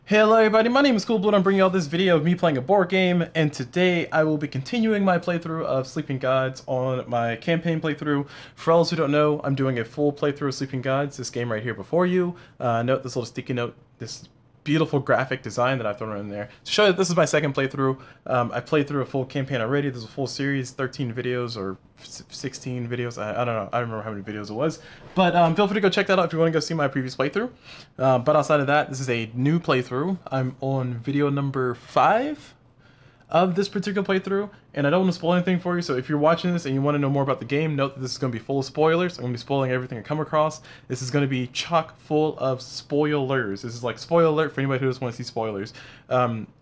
Hello everybody, my name is CulBlu and I'm bringing you all this video of me playing a board game, and today I will be continuing my playthrough of Sleeping Gods on my campaign playthrough. For all those who don't know, I'm doing a full playthrough of Sleeping Gods, this game right here before you. Note this little sticky note, this beautiful graphic design that I've thrown in there to show that this is my second playthrough. I played through a full campaign already. There's a full series, 13 videos or 16 videos. I don't know. I don't remember how many videos it was. But feel free to go check that out if you want to go see my previous playthrough. But outside of that, this is a new playthrough. I'm on video number 5 of this particular playthrough, and I don't want to spoil anything for you, so if you're watching this and you want to know more about the game, note that this is going to be full of spoilers. I'm going to be spoiling everything I come across. This is going to be chock full of spoilers. This is like spoiler alert for anybody who doesn't want to see spoilers.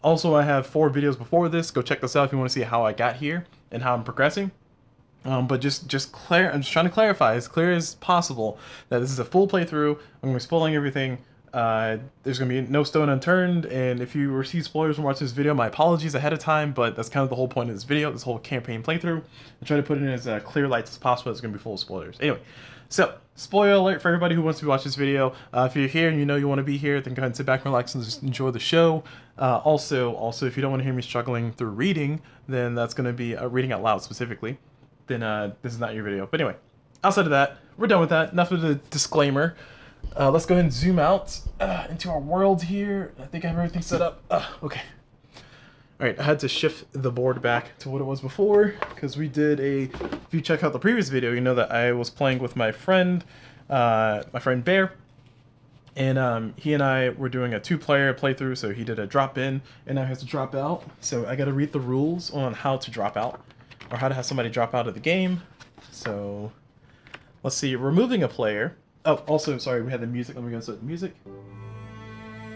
Also, I have 4 videos before this. Go check this out if you want to see how I got here and how I'm progressing. But I'm just trying to clarify as clear as possible that this is a full playthrough. I'm going to be spoiling everything. There's going to be no stone unturned, and if you receive spoilers from watching this video, my apologies ahead of time, but that's kind of the whole point of this video, this whole campaign playthrough. I'm trying to put it in as clear lights as possible. It's going to be full of spoilers. Anyway, so, spoiler alert for everybody who wants to watch this video. If you're here and you know you want to be here, then go ahead and sit back and relax and just enjoy the show. Also, if you don't want to hear me struggling through reading, then that's going to be reading out loud specifically. Then this is not your video. But anyway, outside of that, we're done with that. Enough of the disclaimer. Let's go ahead and zoom out into our world here. I think I have everything set up. Okay. Alright, I had to shift the board back to what it was before, because we did if you check out the previous video, you know that I was playing with my friend Bear, and he and I were doing a 2-player playthrough, so he did a drop in, and now he has to drop out. So I gotta read the rules on how to drop out, or how to have somebody drop out of the game. So, let's see, removing a player. Oh, also, sorry, we had the music. Let me go to the music.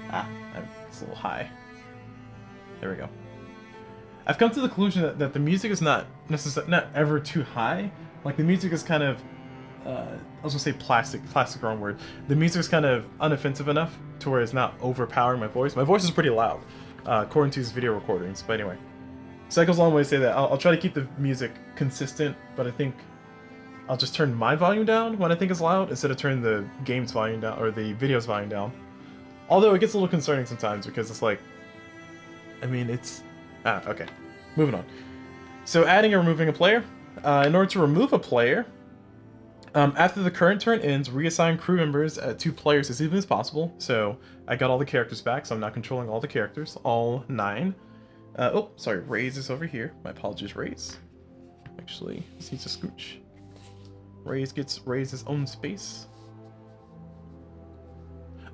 It's a little high. There we go. I've come to the conclusion that the music is not ever too high. Like, the music is kind of, I was gonna say plastic, wrong word. The music is kind of unoffensive enough to where it's not overpowering my voice. My voice is pretty loud, according to his video recordings, but anyway. So that goes a long way to say that I'll try to keep the music consistent, but I think I'll just turn my volume down when I think it's loud, instead of turning the game's volume down, or the video's volume down. Although it gets a little concerning sometimes, because it's like, I mean, it's... okay. Moving on. So adding or removing a player. In order to remove a player, after the current turn ends, reassign crew members at 2 players as even as possible. So I got all the characters back, so I'm not controlling all the characters, all 9. Oh, sorry, Raze is over here. My apologies, Raze. Actually, this needs a scooch. Raze gets his own space.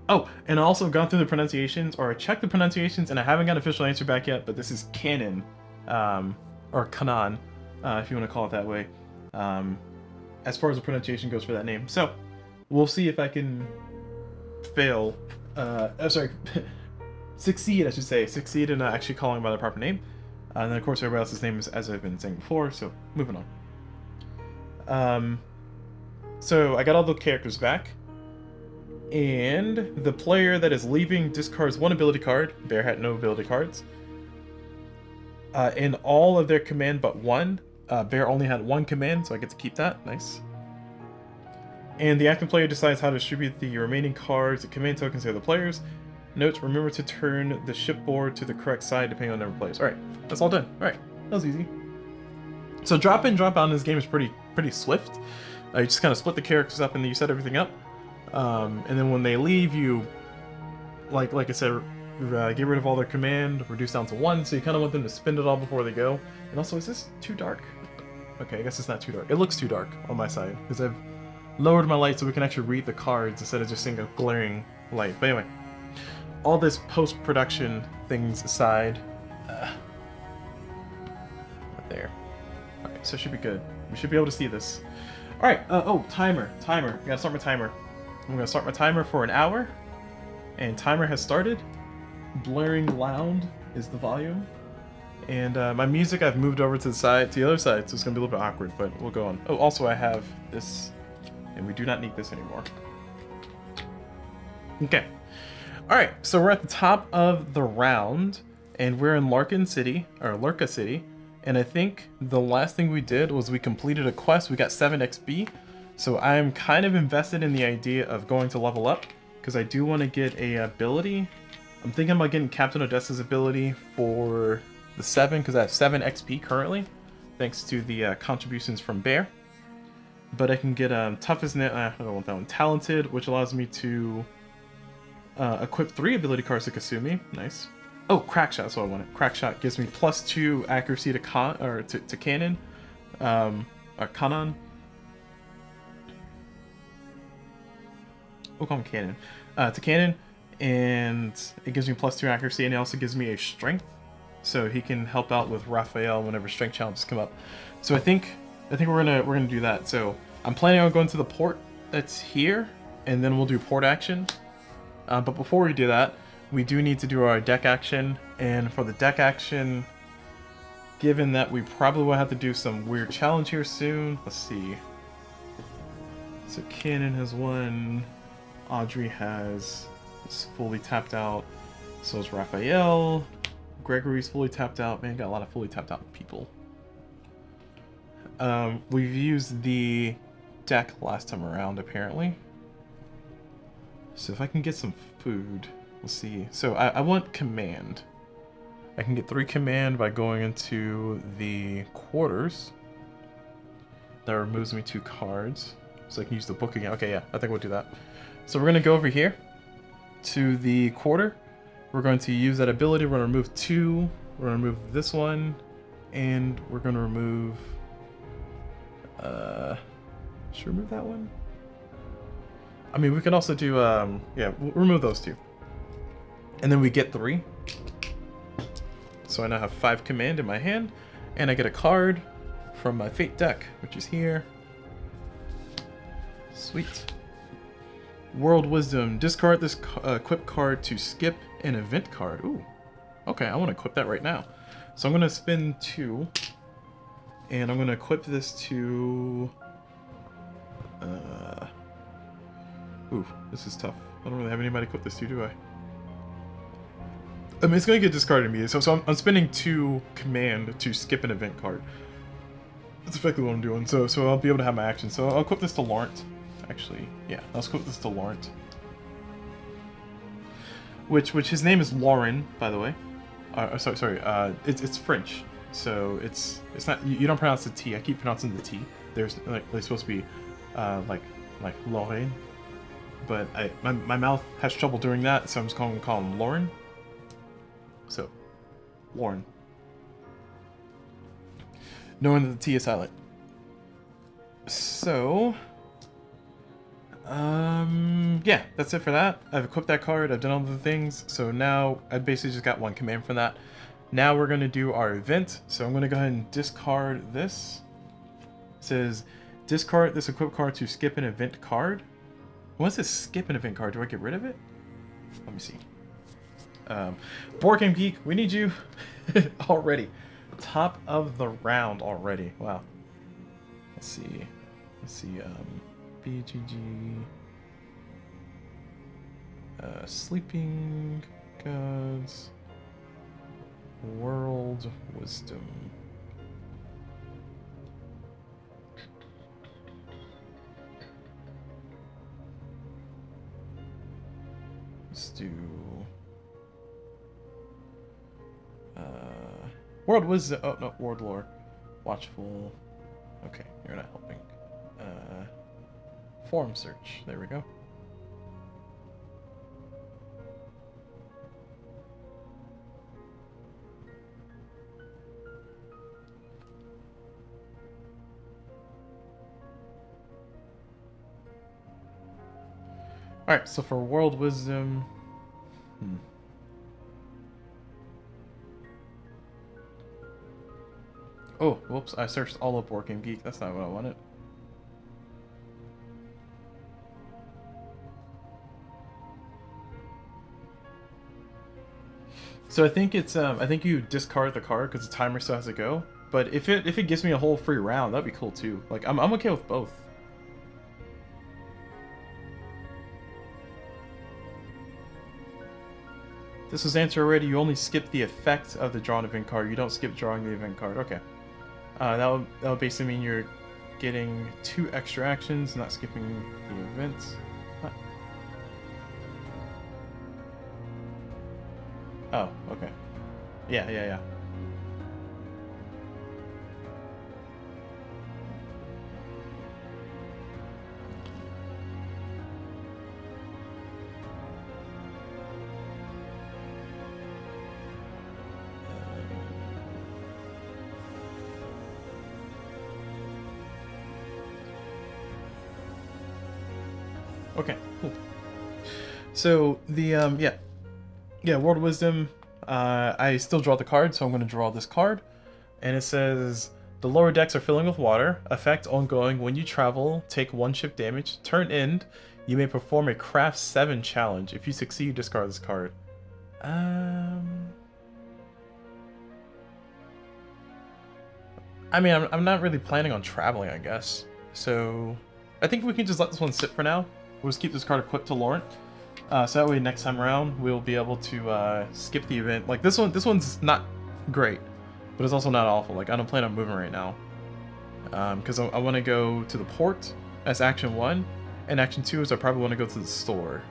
Oh, and I also gone through the pronunciations, or I checked the pronunciations, and I haven't got an official answer back yet, but this is canon, or Kanan, if you want to call it that way, as far as the pronunciation goes for that name. So, we'll see if I can succeed, I should say, succeed in actually calling him by the proper name. And then, of course, everybody else's name is as I've been saying before, so moving on. So I got all the characters back, and the player that is leaving discards 1 ability card. Bear had no ability cards. In all of their command but 1. Bear only had 1 command, so I get to keep that. Nice. And the active player decides how to distribute the remaining cards, the command tokens to the other players. Note, remember to turn the shipboard to the correct side depending on the number of players. Alright, that's all done. Alright, that was easy. So drop in, drop out in this game is pretty swift. You just kind of split the characters up and then you set everything up. And then when they leave, you, like I said, get rid of all their command, reduce down to 1, so you kind of want them to spend it all before they go. And also, is this too dark? Okay, I guess it's not too dark. It looks too dark on my side, because I've lowered my light so we can actually read the cards instead of just seeing a glaring light. But anyway, all this post-production things aside, right there. Alright, so it should be good. We should be able to see this. Alright, oh, timer. I gotta start my timer. I'm gonna start my timer for an hour. And timer has started. Blaring loud is the volume. And my music I've moved over to the other side, so it's gonna be a little bit awkward, but we'll go on. Oh, also I have this, and we do not need this anymore. Okay. Alright, so we're at the top of the round, and we're in Lurka City. And I think the last thing we did was we completed a quest. We got 7 XP. So I'm kind of invested in the idea of going to level up, because I do want to get a ability I'm thinking about getting Captain Odessa's ability for the 7, because I have 7 XP currently, thanks to the contributions from Bear. But I can get Toughness, I don't want that one. Talented, which allows me to equip 3 ability cards to Kasumi. Nice. Oh, Crack Shot, that's what I wanted. Crack Shot gives me +2 accuracy to cannon. Or Kanon. We'll call him Cannon. To Cannon, and it gives me +2 accuracy, and it also gives me a Strength, so he can help out with Raphael whenever Strength challenges come up. So I think we're gonna do that. So I'm planning on going to the port that's here, and then we'll do port action. But before we do that, we do need to do our deck action, and for the deck action, given that we probably will have to do some weird challenge here soon, let's see. So Cannon has 1, Audrey is fully tapped out, so is Raphael, Gregory's fully tapped out. Man, got a lot of fully tapped out people. We've used the deck last time around, apparently. So if I can get some food, let's see. So I want command. I can get 3 command by going into the quarters. That removes me 2 cards. So I can use the book again. Okay, yeah, I think we'll do that. So we're going to go over here to the quarter. We're going to use that ability. We're going to remove 2. We're going to remove this one. And we're going to remove... should we remove that one? I mean, we can also do... yeah, we'll remove those 2. And then we get 3. So I now have 5 command in my hand. And I get a card from my Fate deck, which is here. Sweet. World Wisdom. Discard this equip card to skip an event card. Ooh. Okay, I want to equip that right now. So I'm going to spin 2. And I'm going to equip this to... ooh, this is tough. I don't really have anybody equip this to, do I? I mean, it's going to get discarded immediately. So I'm spending 2 command to skip an event card. That's effectively what I'm doing. So I'll be able to have my action. So I'll equip this to Laurent. Actually, yeah, I'll equip this to Laurent. Which his name is Lauren, by the way. Sorry. It's French, so it's not, you don't pronounce the T. I keep pronouncing the T. There's like they're supposed to be like Lorraine, but my mouth has trouble doing that, so I'm just going to call him Lauren. So, Lauren. Knowing that the T is silent. So, yeah, that's it for that. I've equipped that card, I've done all the things, so now I basically just got 1 command from that. Now we're going to do our event, so I'm going to go ahead and discard this. It says, discard this equip card to skip an event card. Once it skip an event card, do I get rid of it? Let me see. Board Game Geek, we need you already. Top of the round already. Wow. Let's see. BGG. Sleeping Gods. World Wisdom. Let's do... World Wisdom... Oh, no, World Lore. Watchful... Okay, you're not helping. Forum search. There we go. Alright, so for World Wisdom... Oh, whoops, I searched all of Board Game Geek. That's not what I wanted. So I think it's I think you discard the card because the timer still has to go. But if it gives me a whole free round, that'd be cool too. Like I'm okay with both. This was answered already. You only skip the effect of the drawn event card. You don't skip drawing the event card. Okay. That would basically mean you're getting 2 extra actions, not skipping the events. Oh, okay. Yeah, yeah, yeah. Okay, cool. So the yeah, World of Wisdom. I still draw the card, so I'm going to draw this card, and it says the lower decks are filling with water. Effect ongoing. When you travel, take 1 ship damage. Turn end. You may perform a Craft 7 challenge. If you succeed, discard this card. I mean, I'm not really planning on traveling, I guess. So I think we can just let this one sit for now. We'll just keep this card equipped to Laurent. So that way next time around, we'll be able to skip the event. Like this one's not great, but it's also not awful. Like I don't plan on moving right now. Because I want to go to the port as action 1, and action 2 is I probably want to go to the store.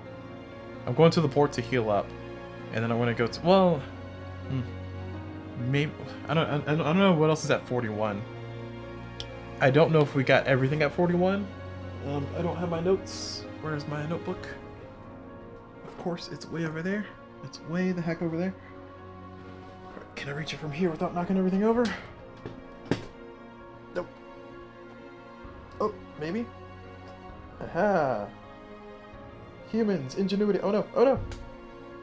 I'm going to the port to heal up, and then I want to go to, well, maybe, I don't know what else is at 41. I don't know if we got everything at 41. I don't have my notes. Where's my notebook? Of course, it's way over there. It's way the heck over there. Can I reach it from here without knocking everything over? Nope. Oh, maybe? Aha! Humans, ingenuity. Oh no, oh no!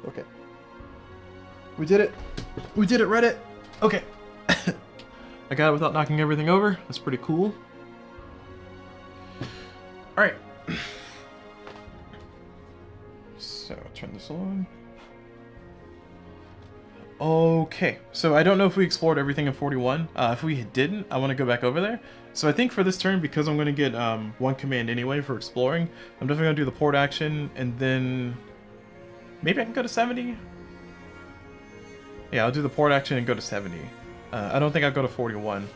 Okay. We did it! We did it, Reddit! Okay. I got it without knocking everything over. That's pretty cool. Alright. So, turn this on. Okay, so I don't know if we explored everything in 41. If we didn't, I want to go back over there. So I think for this turn, because I'm going to get 1 command anyway for exploring, I'm definitely going to do the port action, and then maybe I can go to 70? Yeah, I'll do the port action and go to 70. I don't think I'll go to 41.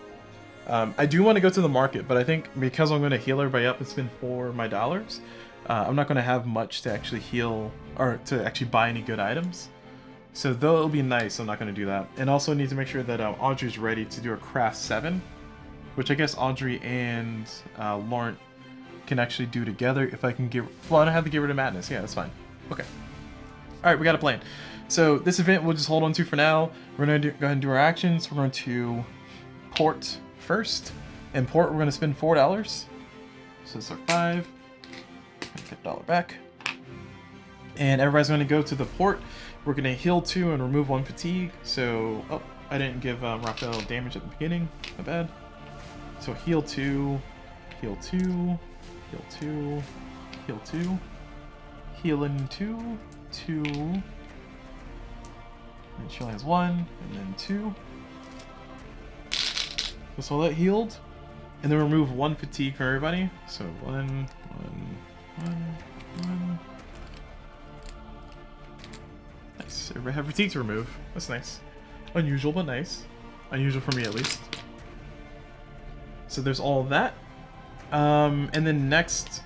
I do want to go to the market, but I think because I'm going to heal everybody up and spend my dollars, I'm not going to have much to actually heal, or to actually buy any good items. So though it'll be nice, I'm not going to do that. And also need to make sure that Audrey's ready to do a Craft 7, which I guess Audrey and Laurent can actually do together if I can get... Well, I don't have to get rid of Madness. Yeah, that's fine. Okay. Alright, we got a plan. So this event we'll just hold on to for now. We're going to go ahead and do our actions. We're going to port first. In port, we're going to spend $4. So this is our 5. Get $1 back. And everybody's going to go to the port. We're going to heal 2 and remove 1 fatigue. So, oh, I didn't give Raphael damage at the beginning. My bad. So heal 2, heal 2, heal 2, heal 2, healing 2, 2. And she only has 1, and then 2. So all that healed. And then remove 1 fatigue from everybody. So 1, 1, 1, 1. Nice. Everybody have fatigue to remove. That's nice. Unusual, but nice. Unusual for me, at least. So there's all of that. And then next,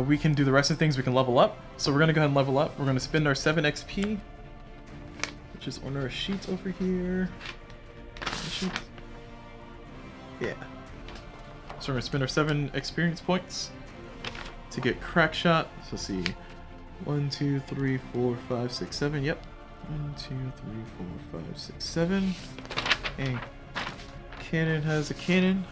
we can do the rest of the things. We can level up. So we're going to go ahead and level up. We're going to spend our 7 XP, which is on our sheets over here. Yeah. So we're going to spend our 7 experience points to get crack shot. So let's see. 1, 2, 3, 4, 5, 6, 7. Yep. 1, 2, 3, 4, 5, 6, 7. And cannon has a cannon.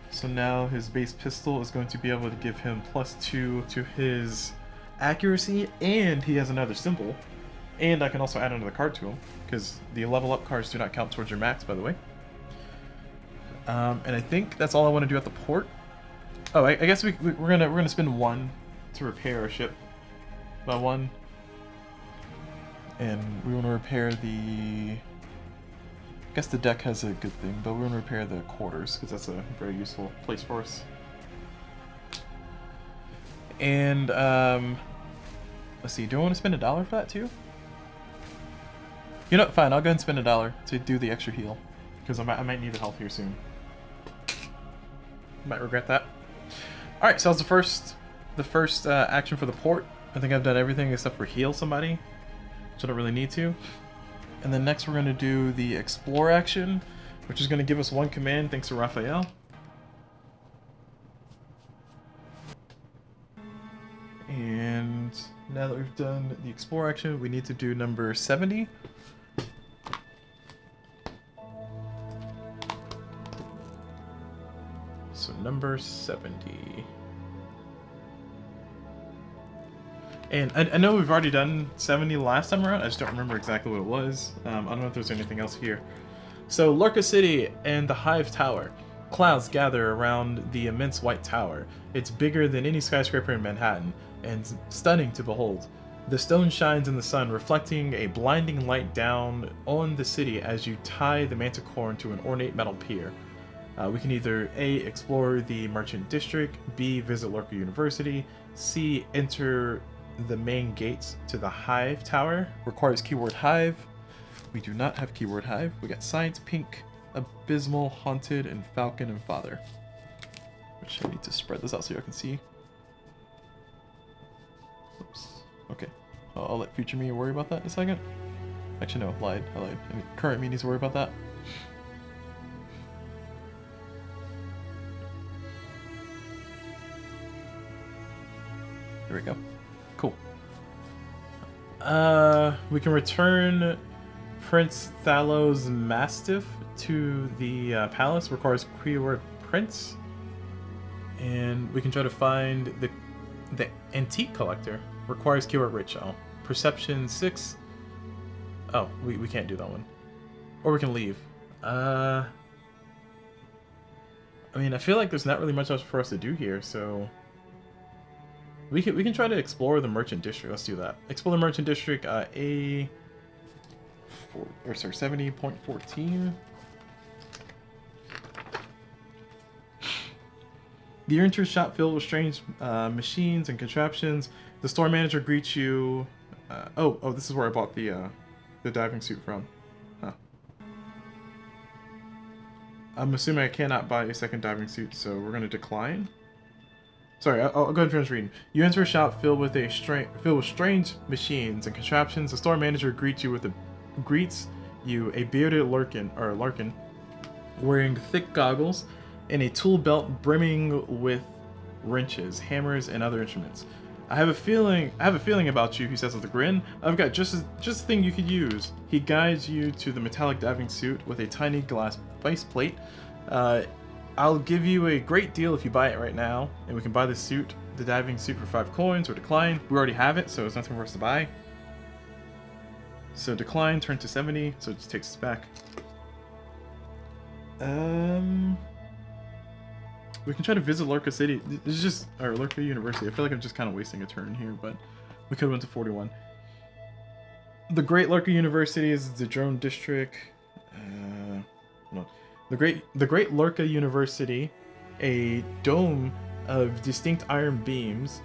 So now his base pistol is going to be able to give him +2 to his accuracy, and he has another symbol. And I can also add another card to him, because the level up cards do not count towards your max, by the way. And I think that's all I want to do at the port. Oh, I guess we're gonna spend 1 to repair our ship. By 1. And we want to repair the... I guess the deck has a good thing, but we want to repair the quarters, because that's a very useful place for us. And, let's see, do I want to spend $1 for that too? You know, fine, I'll go ahead and spend $1 to do the extra heal, because I might need the health here soon. Might regret that. Alright, so that was the first action for the port. I think I've done everything except for heal somebody. which I don't really need to. And then next we're going to do the explore action, which is going to give us one command thanks to Raphael. And now that we've done the explore action, we need to do number 70. So number 70. And I know we've already done 70 last time around, I just don't remember exactly what it was. I don't know if there's anything else here. So, Lurka City and the Hive Tower. Clouds gather around the immense white tower. It's bigger than any skyscraper in Manhattan, and stunning to behold. The stone shines in the sun, reflecting a blinding light down on the city as you tie the manticore to an ornate metal pier. We can either A, explore the Merchant District, B, visit Lurka University, C, enter the main gates to the Hive Tower. Requires keyword Hive. We do not have keyword Hive. We got Science, Pink, Abysmal, Haunted, and Falcon and Father. Which I need to spread this out so you can see. Oops. Okay. I'll let future me worry about that in a second. Actually, no, lied. I lied. I mean, current me needs to worry about that. There we go. Cool. We can return Prince Thalos' Mastiff to the palace. Requires keyword Prince. And we can try to find the Antique Collector. Requires keyword Rich. Oh. Perception 6. Oh, we can't do that one. Or we can leave. I mean, I feel like there's not really much else for us to do here, so... We can try to explore the Merchant District. Let's do that. Explore the Merchant District, 70.14. You enter a shop filled with strange machines and contraptions. The store manager greets you. Oh, this is where I bought the diving suit from. Huh. I'm assuming I cannot buy a second diving suit, so we're gonna decline. Sorry, I'll go ahead and finish reading. You enter a shop filled with strange machines and contraptions. The store manager greets you a bearded Larkin, wearing thick goggles and a tool belt brimming with wrenches, hammers, and other instruments. I have a feeling about you, he says with a grin. I've got just the thing you could use. He guides you to the metallic diving suit with a tiny glass faceplate. I'll give you a great deal if you buy it right now, and we can buy the diving suit for 5 coins, or decline. We already have it, so it's nothing for us to buy. So decline, turn to 70, so it just takes us back. We can try to visit Lurka City. This is just, or Lurka University. I feel like I'm just kind of wasting a turn here, but we could have went to 41. The Great Lurka University is the drone district. No. The Great Lurka University, a dome of distinct iron beams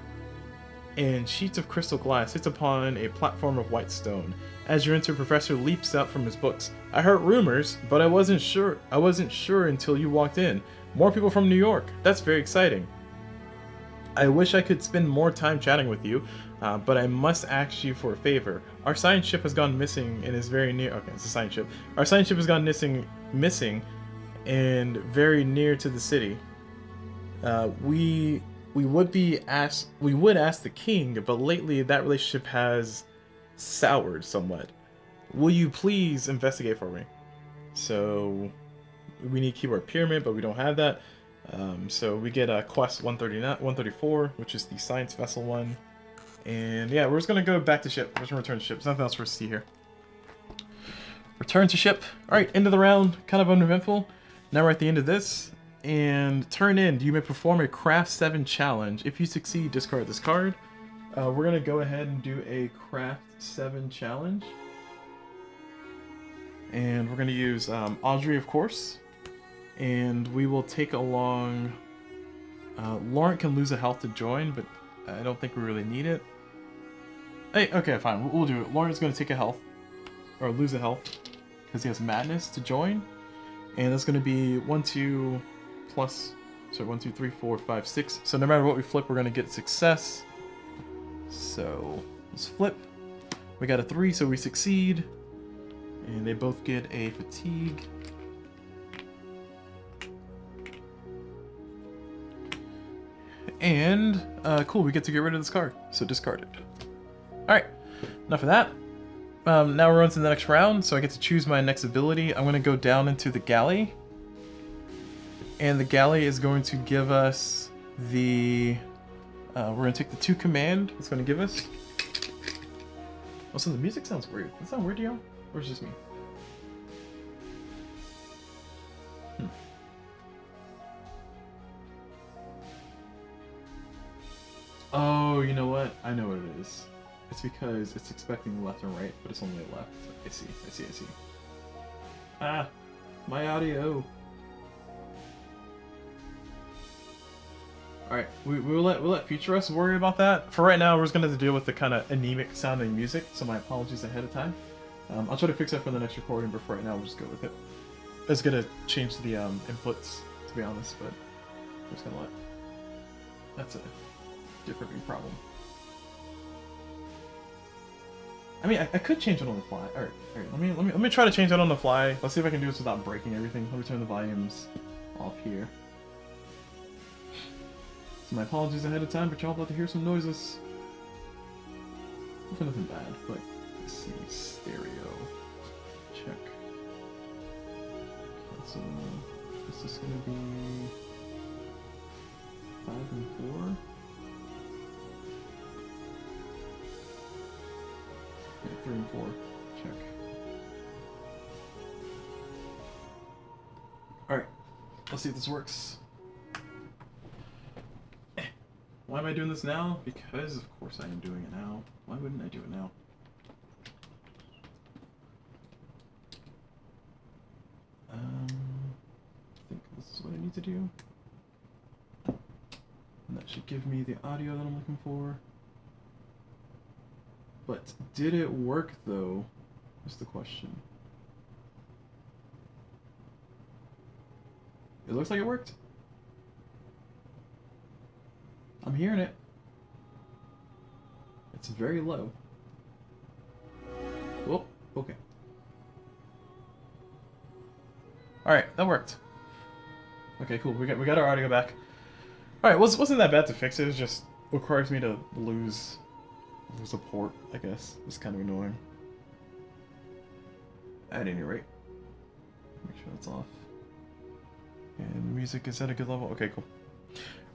and sheets of crystal glass sits upon a platform of white stone. As you enter, Professor leaps out from his books. I heard rumors, but I wasn't sure until you walked in. More people from New York. That's very exciting. I wish I could spend more time chatting with you, but I must ask you for a favor. Our science ship has gone missing and is very near. Okay, it's a science ship. Our science ship has gone missing and very near to the city. We would ask the king, but lately that relationship has soured somewhat. Will you please investigate for me? So we need keyword pyramid, but we don't have that. So we get a quest 134, which is the science vessel one. And yeah, we're just gonna go back to ship. We're just gonna return to ship. There's nothing else for us to see here. Return to ship. Alright, end of the round. Kind of uneventful. Now we're at the end of this. And turn in. You may perform a Craft 7 challenge. If you succeed, discard this card. We're gonna go ahead and do a Craft 7 challenge. And we're gonna use Audrey, of course. And we will take along... Laurent can lose a health to join, but I don't think we really need it. Hey, okay, fine. We'll do it. Laurent's gonna take a health. Or lose a health. Because he has Madness to join. And that's gonna be 1, 2... plus, so 1, 2, 3, 4, 5, 6. So no matter what we flip, we're gonna get success. So let's flip. We got a 3, so we succeed. And they both get a fatigue. And, cool, we get to get rid of this card, so discard it. Alright, enough of that. Now we're on to the next round, so I get to choose my next ability. I'm going to go down into the galley. And the galley is going to give us the... we're going to take the 2 command it's going to give us. Also, the music sounds weird. Does that sound weird to you? Or is it just me? Oh, you know what? I know what it is. It's because it's expecting left and right, but it's only left. I see. Ah, my audio. Alright, we'll let future us worry about that. For right now, we're just going to have to deal with the kind of anemic sounding music, so my apologies ahead of time. I'll try to fix that for the next recording, but for right now, we'll just go with it. It's going to change the inputs, to be honest, but I'm just going to let... That's a different problem. I mean, I could change it on the fly. Alright, let me try to change it on the fly. Let's see if I can do this without breaking everything. Let me turn the volumes off here. So my apologies ahead of time, but y'all about to hear some noises. Nothing bad, but let's see. Stereo. Check. Cancel. Is this gonna be 5 and 4? Yeah, 3 and 4. Check. Alright. Let's see if this works. Why am I doing this now? Because, of course, I am doing it now. Why wouldn't I do it now? I think this is what I need to do. And that should give me the audio that I'm looking for. But did it work, though? Is the question. It looks like it worked. I'm hearing it. It's very low. Oh, okay. Alright, that worked. Okay, cool. We got our audio back. Alright, wasn't that bad to fix. It was just requires me to lose a port, I guess. It's kind of annoying. At any rate. Make sure that's off. And music is at a good level. Okay, cool.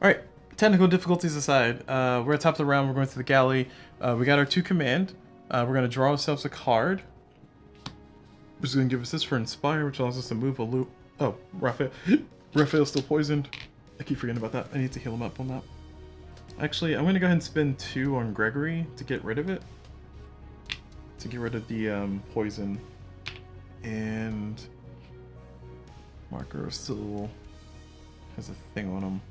Alright. Technical difficulties aside, we're at the top of the round, we're going to the galley. We got our 2 command. We're going to draw ourselves a card. Which is going to give us this for Inspire, which allows us to move a loop. Oh, Raphael's still poisoned. I keep forgetting about that. I need to heal him up on that. Actually, I'm going to go ahead and spend 2 on Gregory to get rid of it. To get rid of the poison. And Marker still has a thing on him.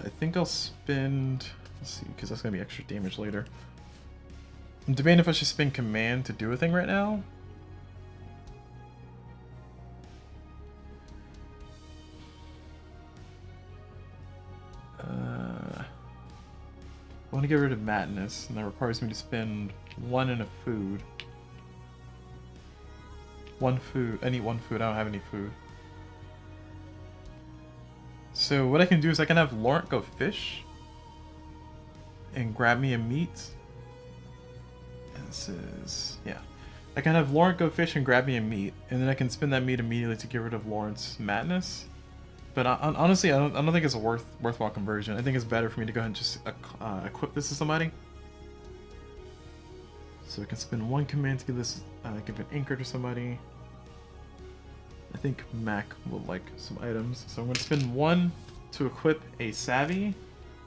I think I'll spend... Let's see, because that's going to be extra damage later. I'm debating if I should spend command to do a thing right now. I want to get rid of madness, and that requires me to spend 1 in a food. 1 food. I need 1 food. I don't have any food. So what I can do is I can have Laurent go fish and grab me a meat. And this is, yeah. I can have Laurent go fish and grab me a meat, and then I can spend that meat immediately to get rid of Laurent's madness. But honestly, I don't think it's a worthwhile conversion. I think it's better for me to go ahead and just equip this to somebody. So I can spend 1 command to give this, give an anchor to somebody. I think Mac will like some items, so I'm going to spend 1 to equip a Savvy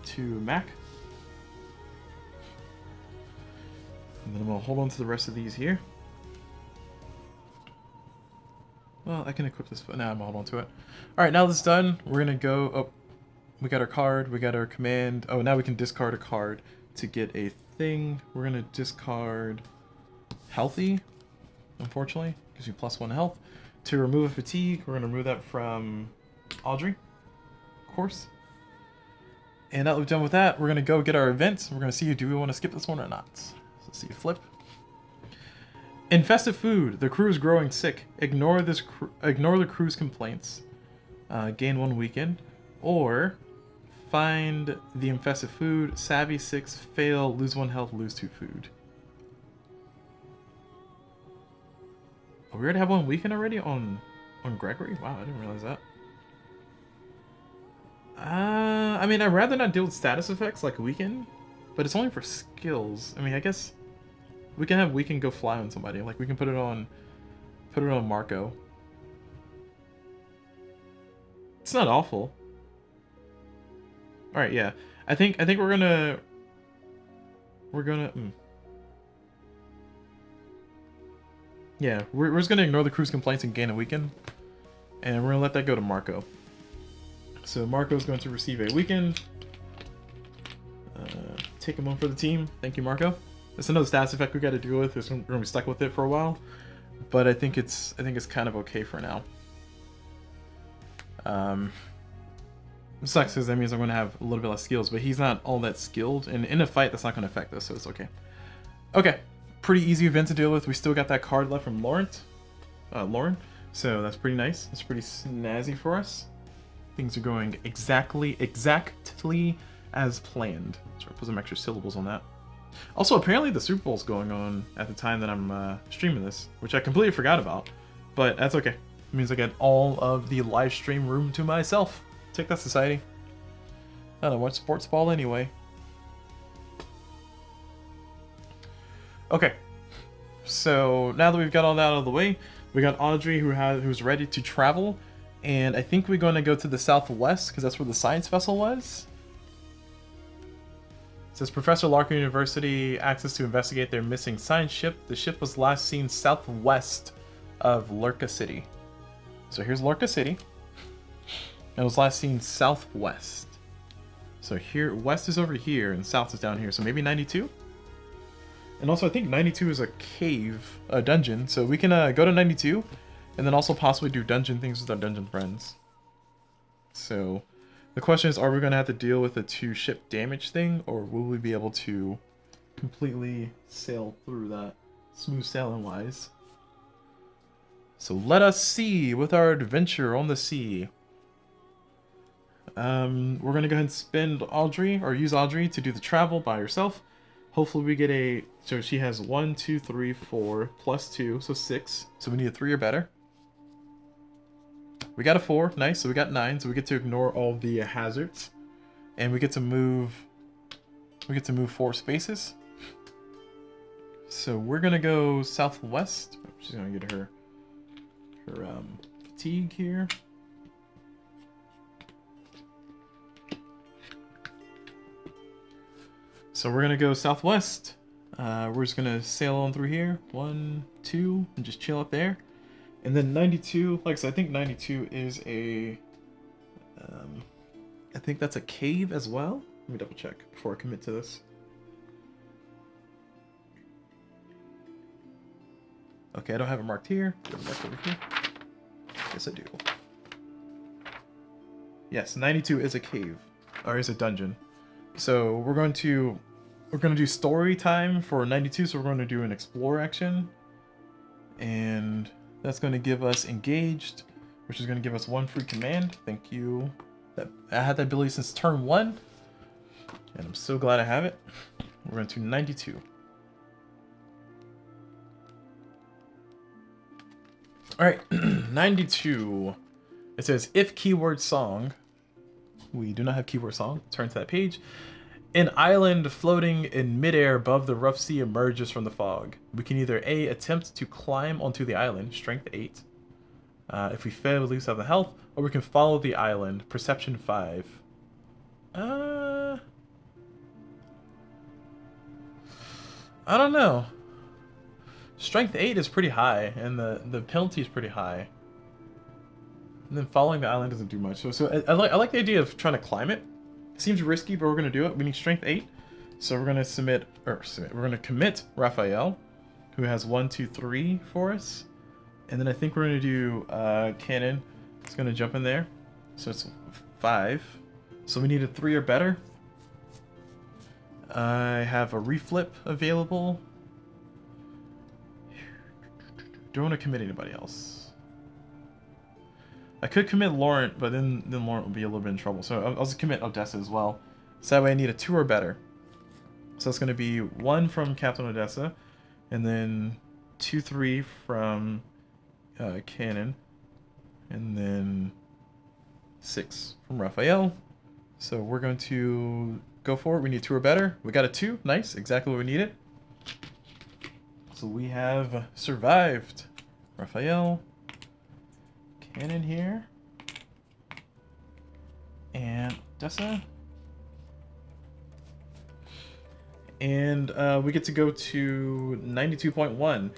to Mac. And then I'm going to hold on to the rest of these here. Well, I can equip this, but now I'm going to hold on to it. Alright, now that's done, we're going to go... Oh, we got our card, we got our command. Oh, now we can discard a card to get a thing. We're going to discard Healthy, unfortunately. Gives you +1 health. To remove a fatigue, we're going to remove that from Audrey, of course. And now that we've done with that, we're going to go get our events. We're going to see, do we want to skip this one or not? So let's see, flip. Infested food. The crew is growing sick. Ignore the crew's complaints. Gain 1 weekend. Or find the infested food. Savvy 6. Fail. Lose 1 health. Lose 2 food. Oh, we already have 1 weekend already on Gregory? Wow, I didn't realize that. I mean, I'd rather not deal with status effects like weekend, but it's only for skills. I mean, I guess we can have weekend go fly on somebody. Like, we can put it on Marco. It's not awful. All right, yeah. I think we're gonna yeah, we're just gonna ignore the crew's complaints and gain a weekend, and we're gonna let that go to Marco. So Marco's going to receive a weekend. Take him on for the team. Thank you, Marco. That's another status effect we got to deal with. We're gonna be stuck with it for a while, but I think it's kind of okay for now. It sucks because that means I'm gonna have a little bit less skills, but he's not all that skilled, and in a fight that's not gonna affect us, so it's okay. Okay, pretty easy event to deal with. We still got that card left from Lauren, so that's pretty nice. That's pretty snazzy for us. Things are going exactly as planned. So I'll put some extra syllables on that. Also, apparently the Super Bowl's going on at the time that I'm streaming this, which I completely forgot about, but that's okay. It means I get all of the live stream room to myself. Take that, society. I don't watch sports ball anyway. Okay, so now that we've got all that out of the way, we got Audrey who's ready to travel. And I think we're going to go to the southwest, because that's where the science vessel was. It says Professor Larkin University access to investigate their missing science ship. The ship was last seen southwest of Lurka City. So here's Lurka City. And it was last seen southwest. So here, west is over here, and south is down here. So maybe 92? And also I think 92 is a cave, a dungeon. So we can go to 92. And then also possibly do dungeon things with our dungeon friends. So the question is, are we going to have to deal with a 2-ship damage thing? Or will we be able to completely sail through that, smooth sailing wise? So let us see with our adventure on the sea. We're going to go ahead and spend Audrey, or use Audrey to do the travel by herself. Hopefully we get a, so she has 1, 2, 3, 4, plus 2, so 6. So we need a 3 or better. We got a 4, nice, so we got 9, so we get to ignore all the hazards. And we get to move 4 spaces. So we're gonna go southwest. She's gonna get her fatigue here. So we're gonna go southwest. We're just gonna sail on through here. 1, 2, and just chill up there. And then 92, like I said, I think 92 is a, I think that's a cave as well. Let me double check before I commit to this. Okay, I don't have it marked here. Do I have it marked over here? Yes, I do. Yes, 92 is a cave, or is a dungeon. So we're going to do story time for 92. So we're going to do an explore action, and that's going to give us engaged, which is going to give us 1 free command. Thank you. I had that ability since turn 1, and I'm so glad I have it. We're going to 92. All right, 92. It says if keyword song. We do not have keyword song. Turn to that page. An island floating in midair above the rough sea emerges from the fog. We can either A, attempt to climb onto the island, strength 8. If we fail, we lose 7 health, or we can follow the island, perception 5. I don't know. Strength 8 is pretty high, and the penalty is pretty high. And then following the island doesn't do much. So I like the idea of trying to climb it. It seems risky, but we're gonna do it. We need strength 8, so we're gonna we're gonna commit Raphael, who has 1, 2, 3 for us, and then I think we're gonna do Cannon. It's gonna jump in there, so it's 5. So we need a 3 or better. I have a reflip available. Don't want to commit anybody else. I could commit Laurent, but then Laurent would be a little bit in trouble. So I'll just commit Odessa as well. So that way I need a 2 or better. So it's going to be 1 from Captain Odessa, and then 2, 3 from Cannon, and then 6 from Raphael. So we're going to go for it. We need 2 or better. We got a 2. Nice. Exactly what we needed. So we have survived. Raphael, Cannon here, and Odessa. And we get to go to 92.1.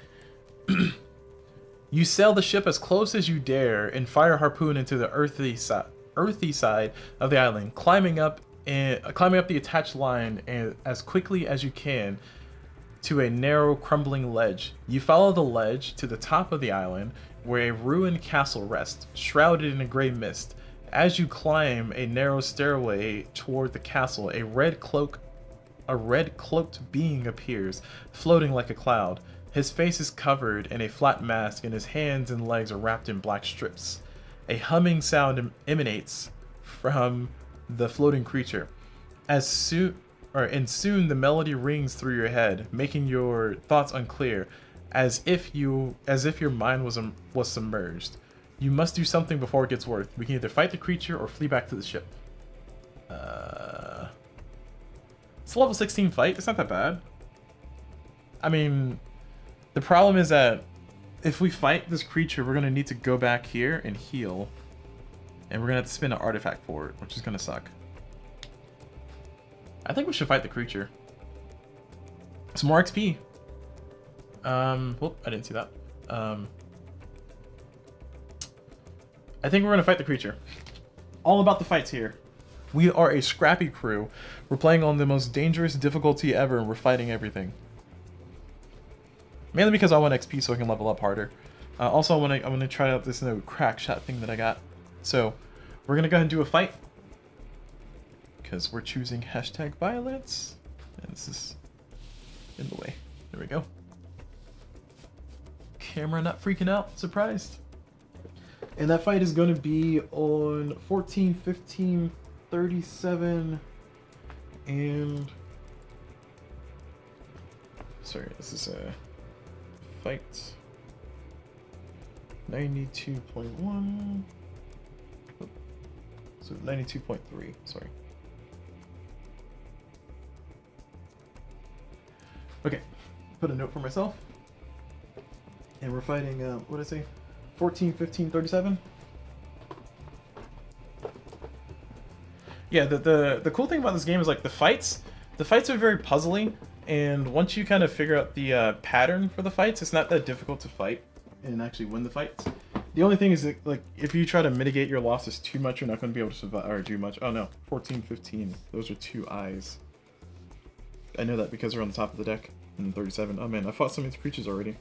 You sail the ship as close as you dare and fire a harpoon into the earthy side of the island, climbing up the attached line as quickly as you can to a narrow, crumbling ledge. You follow the ledge to the top of the island, where a ruined castle rests, shrouded in a gray mist. As you climb a narrow stairway toward the castle, a red cloaked being appears, floating like a cloud. His face is covered in a flat mask, and his hands and legs are wrapped in black strips. A humming sound emanates from the floating creature. And soon the melody rings through your head, making your thoughts unclear, as if your mind was submerged. You must do something before it gets worse. We can either fight the creature or flee back to the ship. It's a level 16 fight. It's not that bad. I mean, the problem is that if we fight this creature, we're gonna need to go back here and heal, and we're gonna have to spend an artifact for it, which is gonna suck. I think we should fight the creature. Some more XP. Whoop, I didn't see that. I think we're gonna fight the creature. All about the fights here. We are a scrappy crew. We're playing on the most dangerous difficulty ever, and we're fighting everything. Mainly because I want XP so I can level up harder. Also, I want to try out this new crack shot thing that I got. So, we're gonna go ahead and do a fight. Because we're choosing #violence, and this is in the way. There we go. Camera not freaking out, surprised. And that fight is going to be on 14, 15, 37, and... Sorry, this is a fight. 92.1. So 92.3, sorry. Okay, put a note for myself. And we're fighting, what did I say? 14, 15, 37? Yeah, the cool thing about this game is like the fights are very puzzly, and once you kind of figure out the pattern for the fights, it's not that difficult to fight and actually win the fights. The only thing is that, like, if you try to mitigate your losses too much, you're not going to be able to survive or do much. Oh no, 14, 15. Those are 2 eyes. I know that because they're on the top of the deck. And 37. Oh man, I fought some of these creatures already.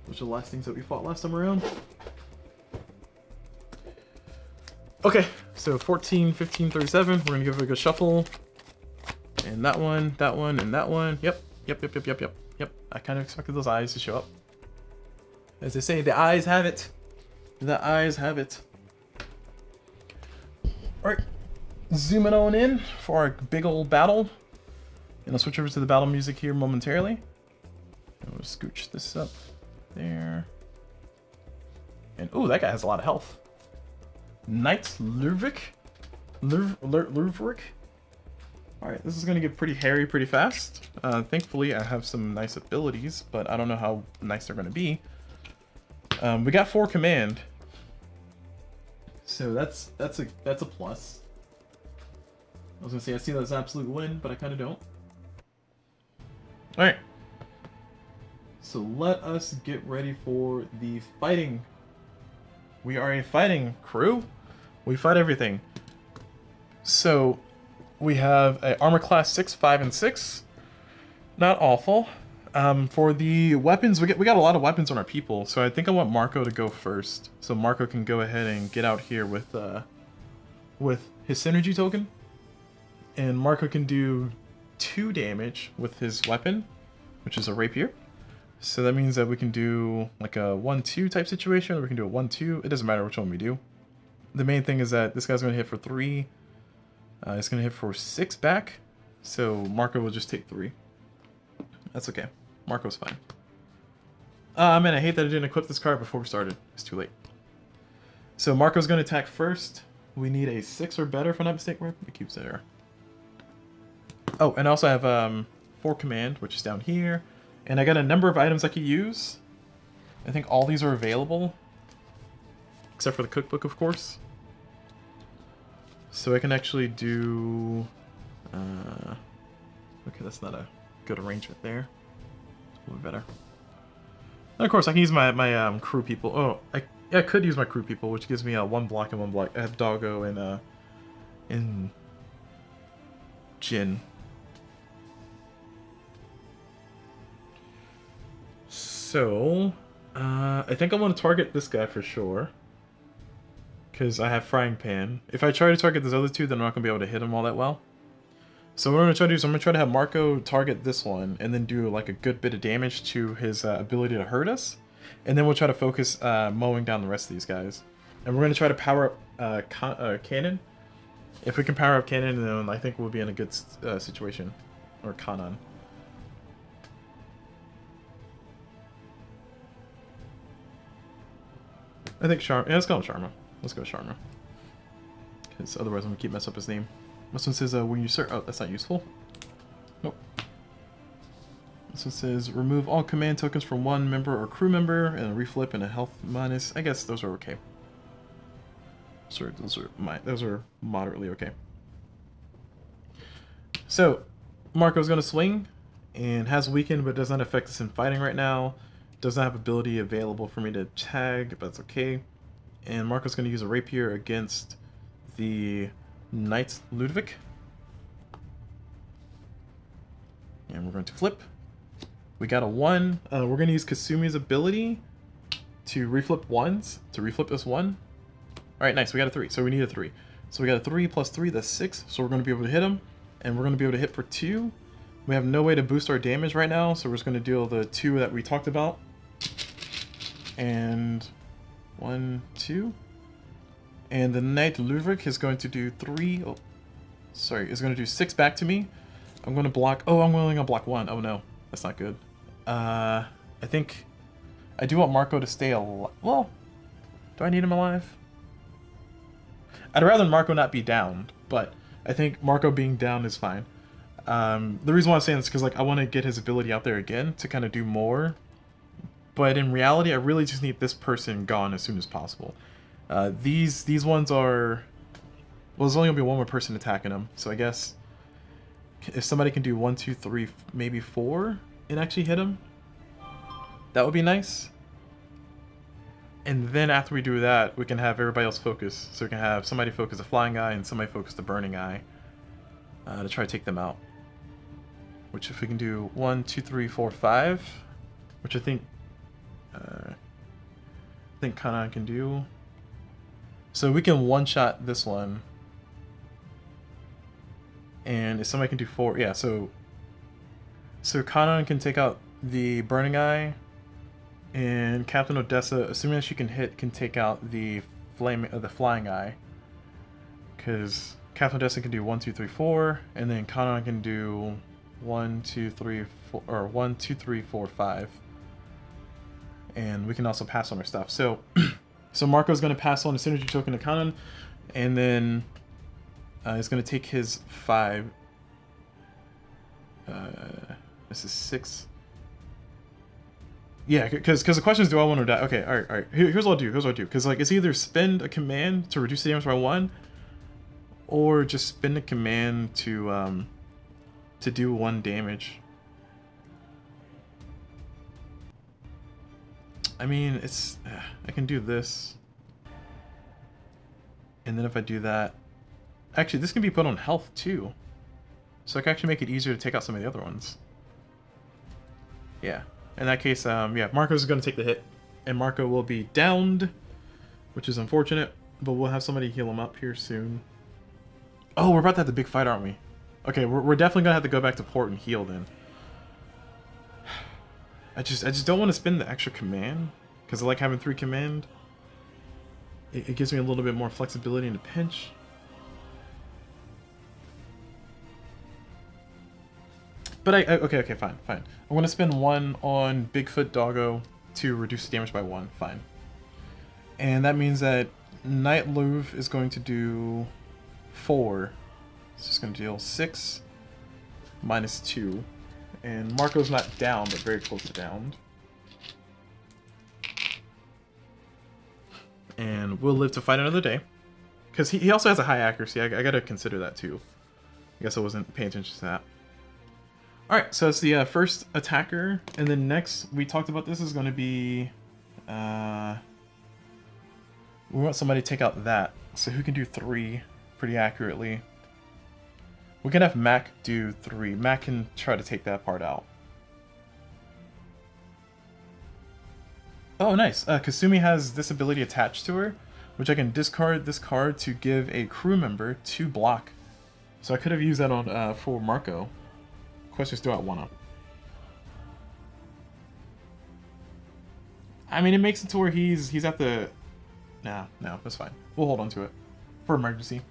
Which are the last things that we fought last time around. Okay, so 14, 15, 37. We're gonna give it a good shuffle. And that one, and that one. Yep. I kind of expected those eyes to show up. As they say, the eyes have it. The eyes have it. Alright, zooming on in for our big old battle. And I'll switch over to the battle music here momentarily. And we'll scooch this up there. And oh, that guy has a lot of health. Knight Lurvik. Lurvik. Alright, this is going to get pretty hairy pretty fast. Thankfully, I have some nice abilities, but I don't know how nice they're going to be. We got 4 command. So that's a plus. I was gonna say I see that as an absolute win, but I kind of don't. All right. So let us get ready for the fighting. We are a fighting crew. We fight everything. So we have a armor class 6, 5, and 6. Not awful. For the weapons, we got a lot of weapons on our people, so I think I want Marco to go first. So Marco can go ahead and get out here with his synergy token. And Marco can do 2 damage with his weapon, which is a rapier. So that means that we can do like a 1-2 type situation, or we can do a 1-2. It doesn't matter which one we do. The main thing is that this guy's going to hit for 3. It's going to hit for 6 back. So Marco will just take 3. That's okay. Marco's fine. Man, I hate that I didn't equip this card before we started. It's too late. So Marco's going to attack first. We need a 6 or better, if I'm not mistaken. Where it keeps there. Oh, and I also have 4 command, which is down here. And I got a number of items I could use. I think all these are available. Except for the cookbook, of course. So I can actually do... okay, that's not a good arrangement there. It's a little better. And of course, I can use my crew people. Oh, I could use my crew people, which gives me 1 block and 1 block. I have Doggo and Jin. So, I think I want to target this guy for sure. Because I have Frying Pan. If I try to target those other 2, then I'm not going to be able to hit him all that well. So what I'm going to try to do is I'm going to try to have Marco target this one, and then do like a good bit of damage to his ability to hurt us. And then we'll try to focus mowing down the rest of these guys. And we're going to try to power up Cannon. If we can power up Cannon, then I think we'll be in a good situation. Or Kanan. I think Sharma. Yeah, let's go with Sharma. Let's go with Sharma. Because otherwise I'm going to keep messing up his name. This one says when you search... Oh, that's not useful. Nope. This one says remove all command tokens from 1 member or crew member and a reflip and a health minus. I guess those are okay. Sorry, those are moderately okay. So Marco's going to swing and has weakened, but does not affect us in fighting right now. Does not have ability available for me to tag, but that's okay. And Marco's going to use a rapier against the Knight Ludovic. And we're going to flip. We got a 1. We're going to use Kasumi's ability to reflip 1s, to reflip this 1. Alright, nice. We got a 3. So we need a 3. So we got a 3 plus 3, that's 6. So we're going to be able to hit him. And we're going to be able to hit for 2. We have no way to boost our damage right now, so we're just going to deal the 2 that we talked about. And 1, 2. And the Knight Ludovic is going to do 3. Oh, sorry, is going to do 6 back to me. I'm going to block. Oh, I'm only going to block 1. Oh no, that's not good. I think I do want Marco to stay alive. Well, do I need him alive? I'd rather Marco not be downed, but I think Marco being down is fine. The reason why I'm saying this is because like I want to get his ability out there again to kind of do more. But in reality, I really just need this person gone as soon as possible. These ones are... Well, there's only going to be 1 more person attacking them. So I guess if somebody can do 1, 2, 3, maybe 4 and actually hit him, that would be nice. And then after we do that, we can have everybody else focus. So we can have somebody focus the Flying Eye and somebody focus the Burning Eye to try to take them out. Which if we can do 1, 2, 3, 4, 5, which I think Kanan can do. So we can one-shot this one. And if somebody can do 4, yeah, so Kanan can take out the Burning Eye, and Captain Odessa, assuming that she can hit, can take out the Flying Eye. Because Captain Odessa can do 1, 2, 3, 4, and then Kanan can do 1, 2, 3, 4, or 1, 2, 3, 4, 5. And we can also pass on our stuff. So, so Marco's going to pass on the synergy token to Kanan, and then he's going to take his 5. This is 6. Yeah, because the question is, do I want to die? Okay, all right. Here's what I'll do. Because like it's either spend a command to reduce the damage by 1, or just spend a command to do 1 damage. I mean, it's I can do this, and then if I do that, actually this can be put on health too, so I can actually make it easier to take out some of the other ones. Yeah. In that case, yeah, Marco's going to take the hit. And Marco will be downed, which is unfortunate. But we'll have somebody heal him up here soon. Oh, we're about to have the big fight, aren't we? Okay, we're definitely going to have to go back to port and heal then. I just don't want to spend the extra command. Because I like having 3 command. It gives me a little bit more flexibility in a pinch. But okay, fine. I'm going to spend 1 on Bigfoot Doggo to reduce the damage by 1. Fine. And that means that Knight Louvre is going to do 4. It's just going to deal 6 minus 2. And Marco's not down, but very close to downed. And we'll live to fight another day. Because he also has a high accuracy. I gotta consider that too. I guess I wasn't paying attention to that. Alright, so it's the first attacker. And then next, we talked about this, is going to be... we want somebody to take out that. So who can do 3 pretty accurately? We can have Mac do 3. Mac can try to take that part out. Oh, nice. Kasumi has this ability attached to her, which I can discard this card to give a crew member 2 block. So I could have used that on for Marco. Question is, do I want to? I mean, it makes it to where he's at the... No, that's fine. We'll hold on to it for emergency.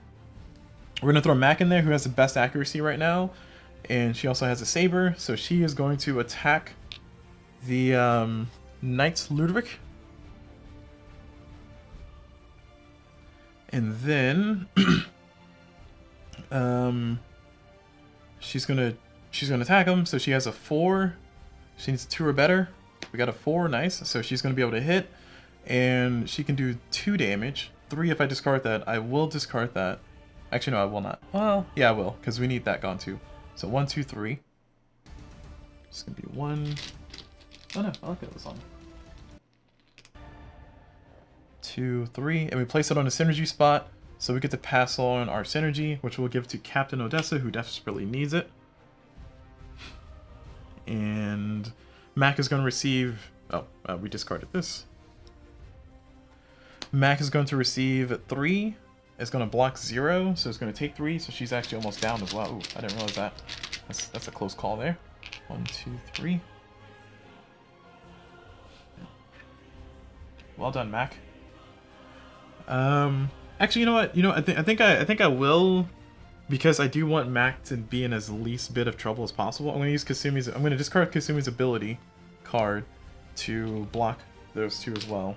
We're going to throw Mac in there, who has the best accuracy right now. And she also has a saber, so she is going to attack the Knights Ludwig. And then she's gonna attack him, so she has a 4. She needs a 2 or better. We got a 4, nice. So she's gonna be able to hit, and she can do 2 damage. 3 if I discard that. I will discard that. Actually, no, I will not. Well, yeah, I will, because we need that gone too. So 1, 2, 3. It's gonna be 1. Oh no, I like that song. 2, 3, and we place it on a synergy spot, so we get to pass on our synergy, which we'll give to Captain Odessa, who desperately needs it. And Mac is going to receive... Oh, we discarded this. Mac is going to receive 3. It's going to block 0, so it's going to take 3, so she's actually almost down as well. Ooh, I didn't realize that. That's a close call there. 1, 2, 3. Well done, Mac. Actually, you know what? I think I will, because I do want Mac to be in as least bit of trouble as possible. I'm going to discard Kasumi's ability card to block those 2 as well.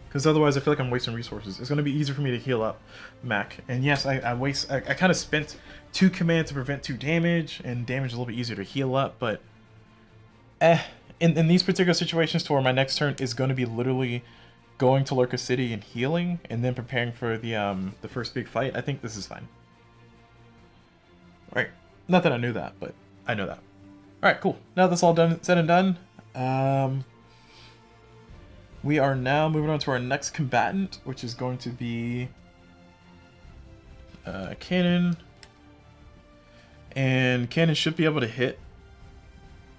Because otherwise I feel like I'm wasting resources. It's going to be easier for me to heal up Mac. And yes, I kind of spent 2 commands to prevent 2 damage, and damage is a little bit easier to heal up, but in these particular situations, to where my next turn is going to be literally going to Lurker City and healing, and then preparing for the first big fight, I think this is fine. Alright, not that I knew that, but I know that. Alright, cool. Now that's all said and done, we are now moving on to our next combatant, which is going to be Cannon. And Cannon should be able to hit.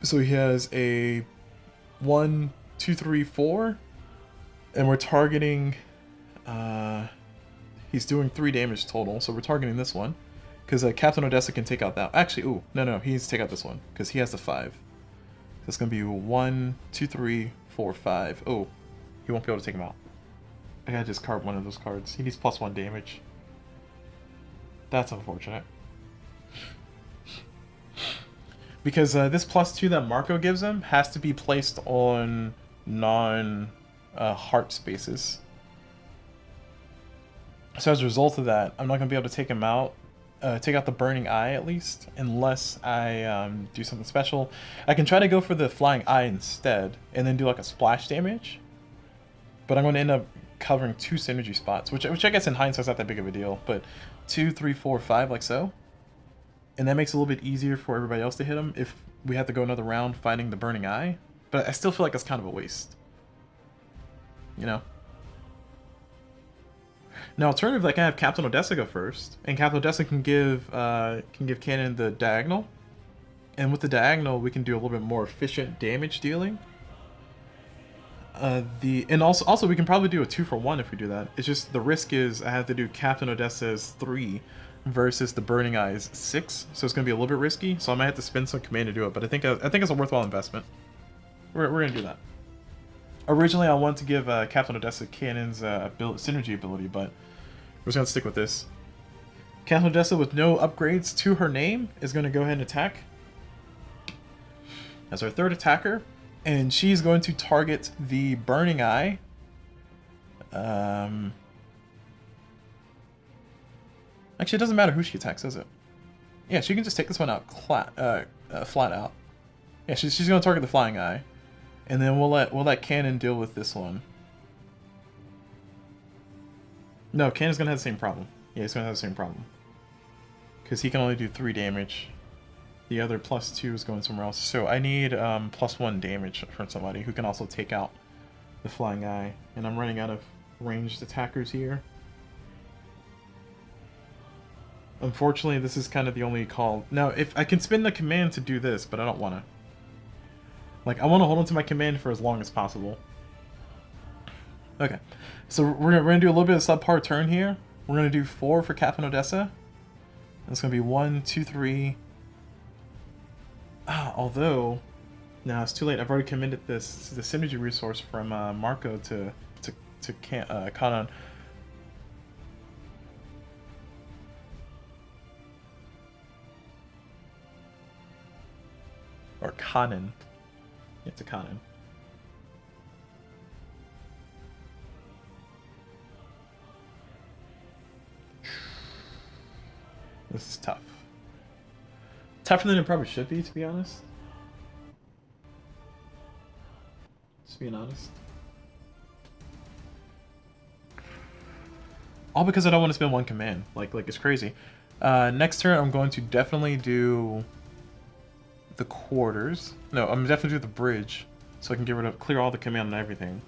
So he has a 1, 2, 3, 4. And we're targeting... he's doing 3 damage total, so we're targeting this one. Because Captain Odessa can take out that... Actually, ooh, no, he needs to take out this one, because he has the 5. So it's going to be 1, 2, 3, 4, 5. Oh. He won't be able to take him out. I gotta discard one of those cards. He needs +1 damage. That's unfortunate. Because this +2 that Marco gives him has to be placed on non-heart spaces. So as a result of that, I'm not gonna be able to take him out. Take out the Burning Eye at least, unless I do something special. I can try to go for the Flying Eye instead, and then do like a splash damage. But I'm going to end up covering 2 synergy spots, which I guess in hindsight is not that big of a deal. But 2, 3, 4, 5, like so. And that makes it a little bit easier for everybody else to hit him if we have to go another round fighting the Burning Eye. But I still feel like that's kind of a waste. You know? Now, alternatively, I can have Captain Odessa go first. And Captain Odessa can give Cannon the diagonal. And with the diagonal, we can do a little bit more efficient damage dealing. And also we can probably do a 2-for-1 if we do that. It's just the risk is I have to do Captain Odessa's 3 versus the Burning Eye's 6, so it's gonna be a little bit risky. So I might have to spend some command to do it, but I think it's a worthwhile investment. We're gonna do that. Originally, I wanted to give Captain Odessa Cannon's synergy ability, but we're just gonna stick with this. Captain Odessa with no upgrades to her name is gonna go ahead and attack as our 3rd attacker. And she's going to target the Burning Eye. Actually, it doesn't matter who she attacks, does it? Yeah, she can just take this one out flat out. Yeah, she's going to target the Flying Eye, and then we'll let Cannon deal with this one. No, Cannon's going to have the same problem. Yeah, he's going to have the same problem because he can only do 3 damage. The other +2 is going somewhere else. So I need +1 damage from somebody who can also take out the Flying Eye. And I'm running out of ranged attackers here. Unfortunately, this is kind of the only call. Now, if I can spin the command to do this, but I don't want to. Like, I want to hold on to my command for as long as possible. Okay. So we're gonna do a little bit of subpar turn here. We're going to do 4 for Captain Odessa. And it's going to be 1, 2, 3... although, now it's too late. I've already committed the synergy resource from Marco to Kanan. Or Kanan. Yeah, to Kanan. This is tough. Tougher than it probably should be, to be honest. Just being honest. All because I don't want to spend 1 command. Like it's crazy. Next turn, I'm going to definitely do the quarters. No, I'm definitely do the bridge, so I can clear all the command and everything.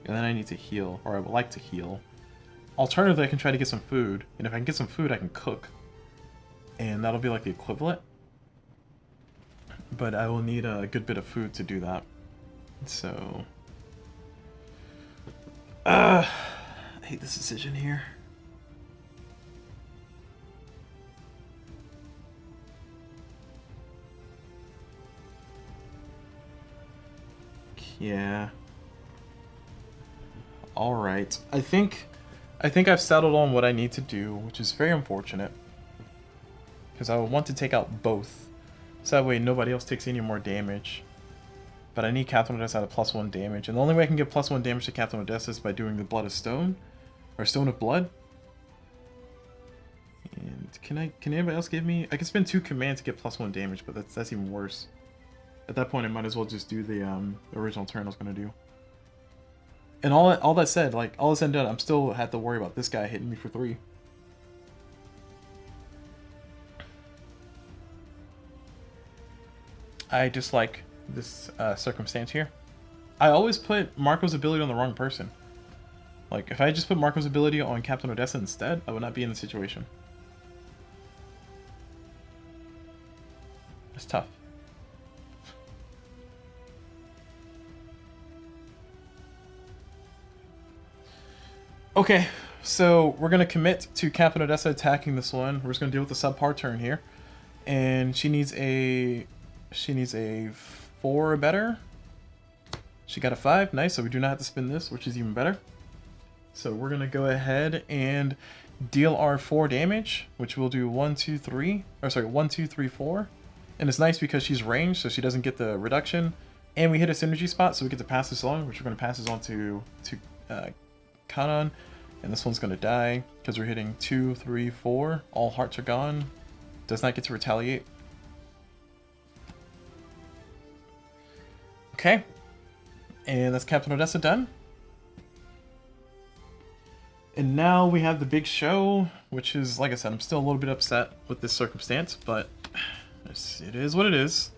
And then I need to heal, or I would like to heal. Alternatively, I can try to get some food, and if I can get some food, I can cook. And that'll be like the equivalent. But I will need a good bit of food to do that. So... I hate this decision here. Yeah. Alright. I think I've settled on what I need to do, which is very unfortunate. Because I would want to take out both. So that way nobody else takes any more damage. But I need Captain Odessa at a +1 damage. And the only way I can get +1 damage to Captain Odessa is by doing the Blood of Stone. Or Stone of Blood. And can anybody else give me... I can spend 2 command to get +1 damage, but that's even worse. At that point I might as well just do the original turn I was going to do. And all that said, like, all that's said and done, I'm still had to worry about this guy hitting me for 3. I dislike this circumstance here. I always put Marco's ability on the wrong person. Like, if I just put Marco's ability on Captain Odessa instead, I would not be in the situation. It's tough. Okay, so we're going to commit to Captain Odessa attacking this one. We're just going to deal with the subpar turn here. And she needs a 4 or better. She got a 5. Nice, so we do not have to spin this, which is even better. So we're going to go ahead and deal our 4 damage, which we'll do 1, 2, 3. Or sorry, 1, 2, 3, 4. And it's nice because she's ranged, so she doesn't get the reduction. And we hit a synergy spot, so we get to pass this on, which we're going to pass this on to Kanan. And this one's going to die because we're hitting 2, 3, 4. All hearts are gone. Does not get to retaliate. Okay. And that's Captain Odessa done. And now we have the big show, which is, like I said, I'm still a little bit upset with this circumstance, but it is what it is.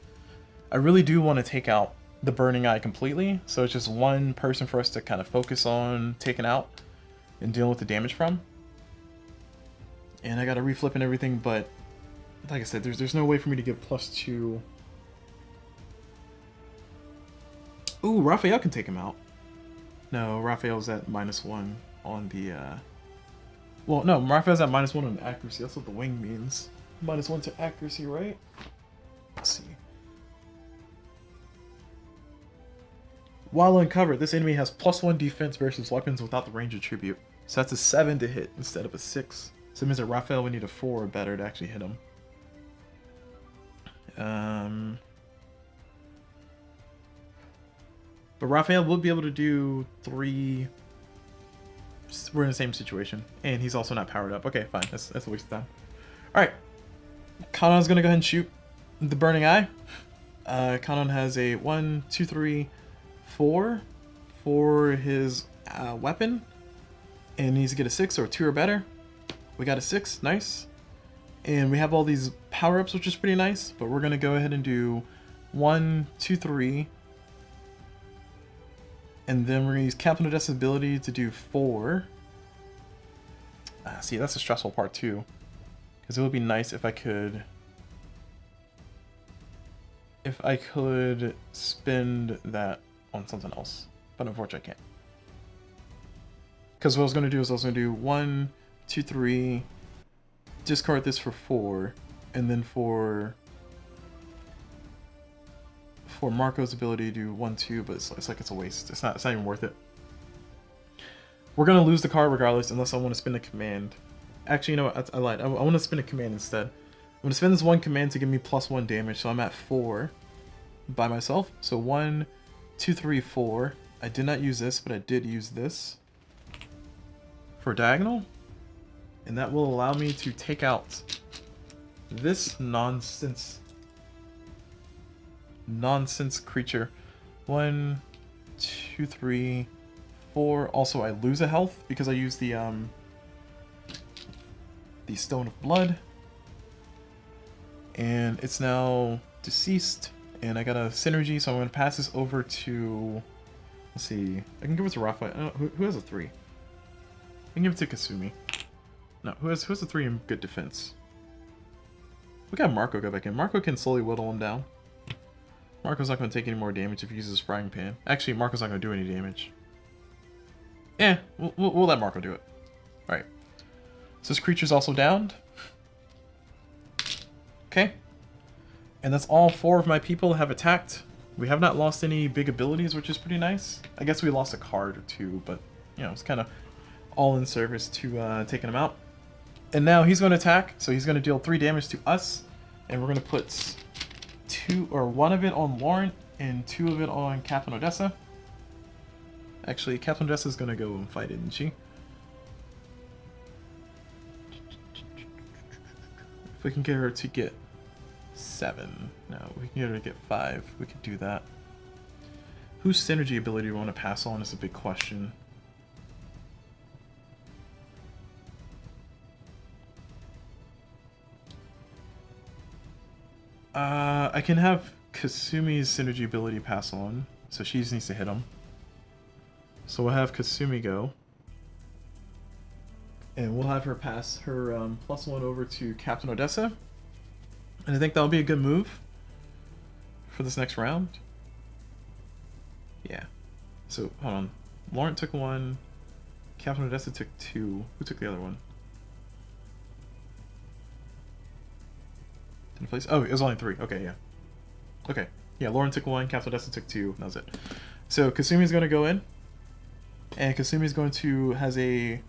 I really do want to take out the Burning Eye completely, so it's just one person for us to kind of focus on taking out and dealing with the damage from. And I got to reflip and everything, but like I said, there's no way for me to get +2. Ooh, Raphael can take him out. No, Raphael's at -1 on the, well, no, Raphael's at -1 on accuracy. That's what the wing means. -1 to accuracy, right? Let's see. While uncovered, this enemy has +1 defense versus weapons without the range attribute. So that's a 7 to hit instead of a 6. So it means that Raphael would need a 4 or better to actually hit him. But Raphael will be able to do 3. We're in the same situation. And he's also not powered up. Okay, fine. That's a waste of time. Alright. Kanon's gonna go ahead and shoot the Burning Eye. Kanon has a 1, 2, 3, 4 for his weapon. And needs to get a 6 or a 2 or better. We got a 6. Nice. And we have all these power-ups, which is pretty nice. But we're gonna go ahead and do 1, 2, 3. And then we're going to use Captain Odessa's ability to do 4. See, that's the stressful part too. Because it would be nice if I could... spend that on something else. But unfortunately I can't. Because what I was going to do is I was going to do 1, 2, 3. Discard this for 4. And then for Marco's ability to do 1, 2, but it's like it's a waste. It's not even worth it. We're gonna lose the card regardless, unless I want to spin a command. Actually, you know what? I lied. I want to spin a command instead. I'm gonna spend this one command to give me +1 damage, so I'm at 4 by myself. So 1, 2, 3, 4. I did not use this, but I did use this for diagonal, and that will allow me to take out this nonsense creature. 1, 2, 3, 4. Also, I lose a health because I use the Stone of Blood, and it's now deceased. And I got a synergy, so I'm going to pass this over to. Let's see. I can give it to Raphael. Who has a 3? I can give it to Kasumi. No, who has a 3 in good defense? We got Marco go back in. Marco can slowly whittle him down. Marco's not going to take any more damage if he uses Frying Pan. Actually, Marco's not going to do any damage. Yeah, we'll let Marco do it. Alright. So this creature's also downed. Okay. And that's all 4 of my people have attacked. We have not lost any big abilities, which is pretty nice. I guess we lost a card or 2, but, you know, it's kind of all in service to taking him out. And now he's going to attack, so he's going to deal 3 damage to us. And we're going to put 1 of it on Laurent and 2 of it on Captain Odessa. Actually, Captain Odessa is going to go and fight, isn't she? If we can get her to get 7. No, we can get her to get 5. We could do that. Whose synergy ability do we want to pass on is a big question. I can have Kasumi's synergy ability pass on, so she just needs to hit him. So we'll have Kasumi go. And we'll have her pass her +1 over to Captain Odessa. And I think that'll be a good move for this next round. Yeah. So, hold on. Laurent took 1. Captain Odessa took 2. Who took the other one? Didn't place? Oh, it was only 3. Okay, yeah. Okay. Yeah, Laurent took 1. Captain Odessa took 2. That was it. So, Kasumi's going to go in. And Kasumi's going to has a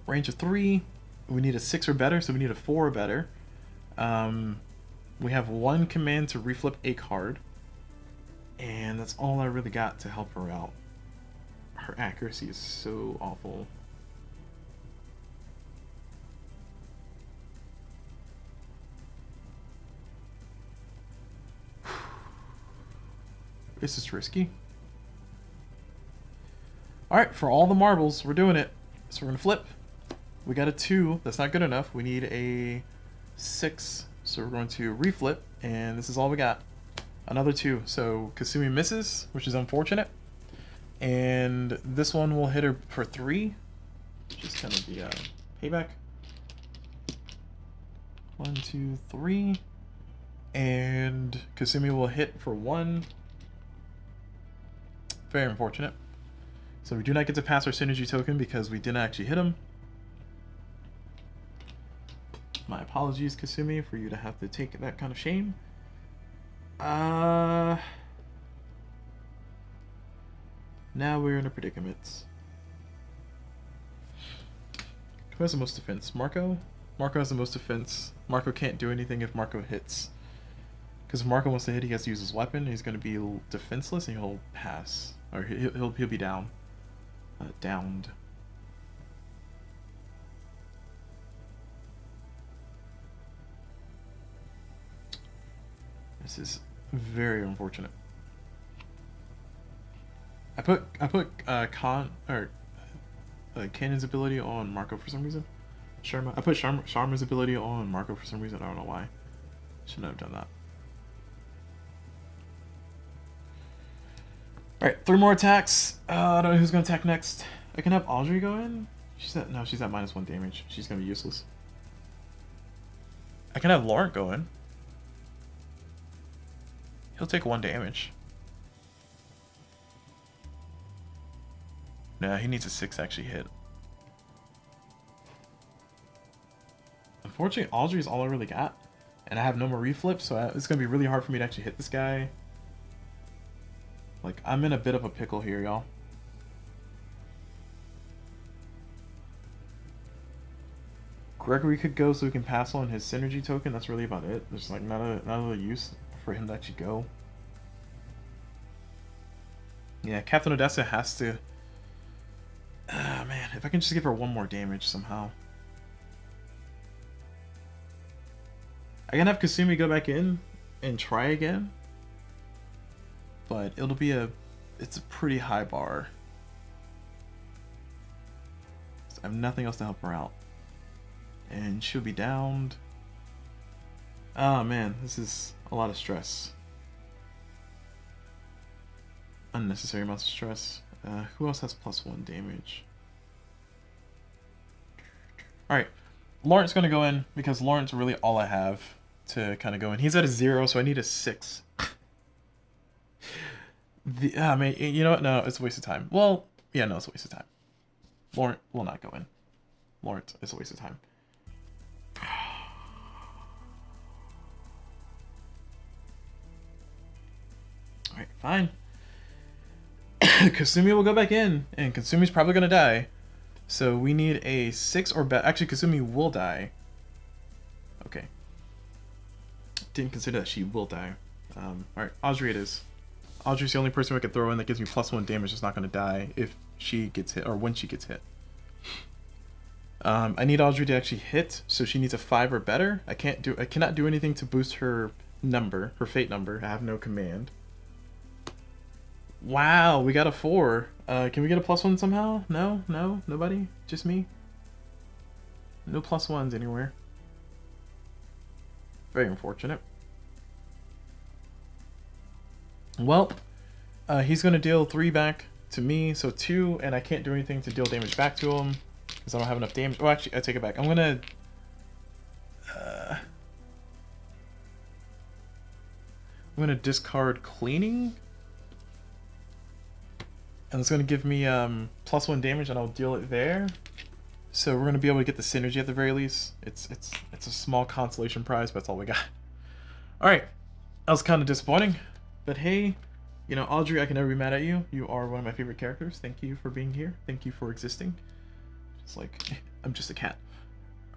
range of 3. We need a 6 or better, so we need a 4 or better. We have 1 command to reflip a card. And that's all I really got to help her out. Her accuracy is so awful. This is risky. Alright, for all the marbles, we're doing it. So we're going to flip. We got a 2. That's not good enough. We need a 6. So we're going to reflip. And this is all we got. Another 2. So Kasumi misses, which is unfortunate. And this one will hit her for 3. Just kind of the payback. 1, 2, 3. And Kasumi will hit for 1. Very unfortunate. So we do not get to pass our synergy token because we didn't actually hit him. My apologies, Kasumi, for you to have to take that kind of shame. Now we're in a predicament. Who has the most defense? Marco? Marco has the most defense. Marco can't do anything if Marco hits. Because if Marco wants to hit, he has to use his weapon. He's going to be defenseless and he'll pass. Or he'll be down. Downed. This is very unfortunate. I put Cannon's ability on Marco for some reason. I put Sharma's ability on Marco for some reason. I don't know why. Shouldn't have done that. Alright, 3 more attacks. I don't know who's gonna attack next. I can have Audrey go in. She's at -1 damage. She's gonna be useless. I can have Laurent go in. He'll take 1 damage. Nah, he needs a 6 to actually hit. Unfortunately, Audrey's all I really got. And I have no more reflips, so it's going to be really hard for me to actually hit this guy. Like, I'm in a bit of a pickle here, y'all. Gregory could go so we can pass on his synergy token. That's really about it. There's like not a use for him to actually go. Yeah, Captain Odessa has to... Ah, man, if I can just give her 1 more damage somehow. I can have Kasumi go back in and try again. But it'll be it's a pretty high bar. I have nothing else to help her out. And she'll be downed. Oh man, this is a lot of stress. Unnecessary amounts of stress. Who else has +1 damage? Alright, Laurent's gonna go in because Laurent's really all I have to kind of go in. He's at a 0, so I need a 6. I mean, you know what? No, it's a waste of time. Well, yeah, no, it's a waste of time. Laurent will not go in. Laurent is a waste of time. Alright, fine. Kasumi will go back in, and Kasumi's probably gonna die. So we need a 6 or better. Actually, Kasumi will die. Okay. Didn't consider that she will die. Alright, Audrey it is. Audrey's the only person we could throw in that gives me +1 damage that's not gonna die if she gets hit, or when she gets hit. I need Audrey to actually hit, so she needs a 5 or better. I cannot do anything to boost her number, her fate number. I have no command. Wow, we got a 4. Can we get a +1 somehow? No? No? Nobody? Just me? No +1s anywhere. Very unfortunate. Well, he's going to deal 3 back to me, so 2, and I can't do anything to deal damage back to him because I don't have enough damage. Oh, actually, I take it back. I'm going to discard cleaning. And it's going to give me +1 damage, and I'll deal it there. So we're going to be able to get the synergy at the very least. It's a small consolation prize, but that's all we got. Alright, that was kind of disappointing. But hey, you know, Audrey, I can never be mad at you. You are one of my favorite characters. Thank you for being here. Thank you for existing. It's like, I'm just a cat.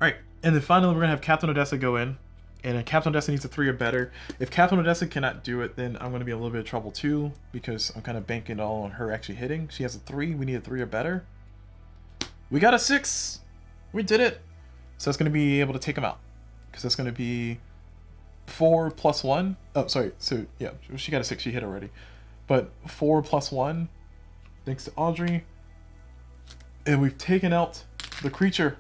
Alright, and then finally we're going to have Captain Odessa go in. And Captain Odessa needs a 3 or better. If Captain Odessa cannot do it, then I'm going to be in a little bit of trouble too, because I'm kind of banking all on her actually hitting. She has a 3. We need a 3 or better. We got a 6! We did it! So that's going to be able to take him out. Because that's going to be 4 + 1. Oh, sorry. So, yeah, she got a 6. She hit already. But 4 + 1, thanks to Audrey. And we've taken out the creature.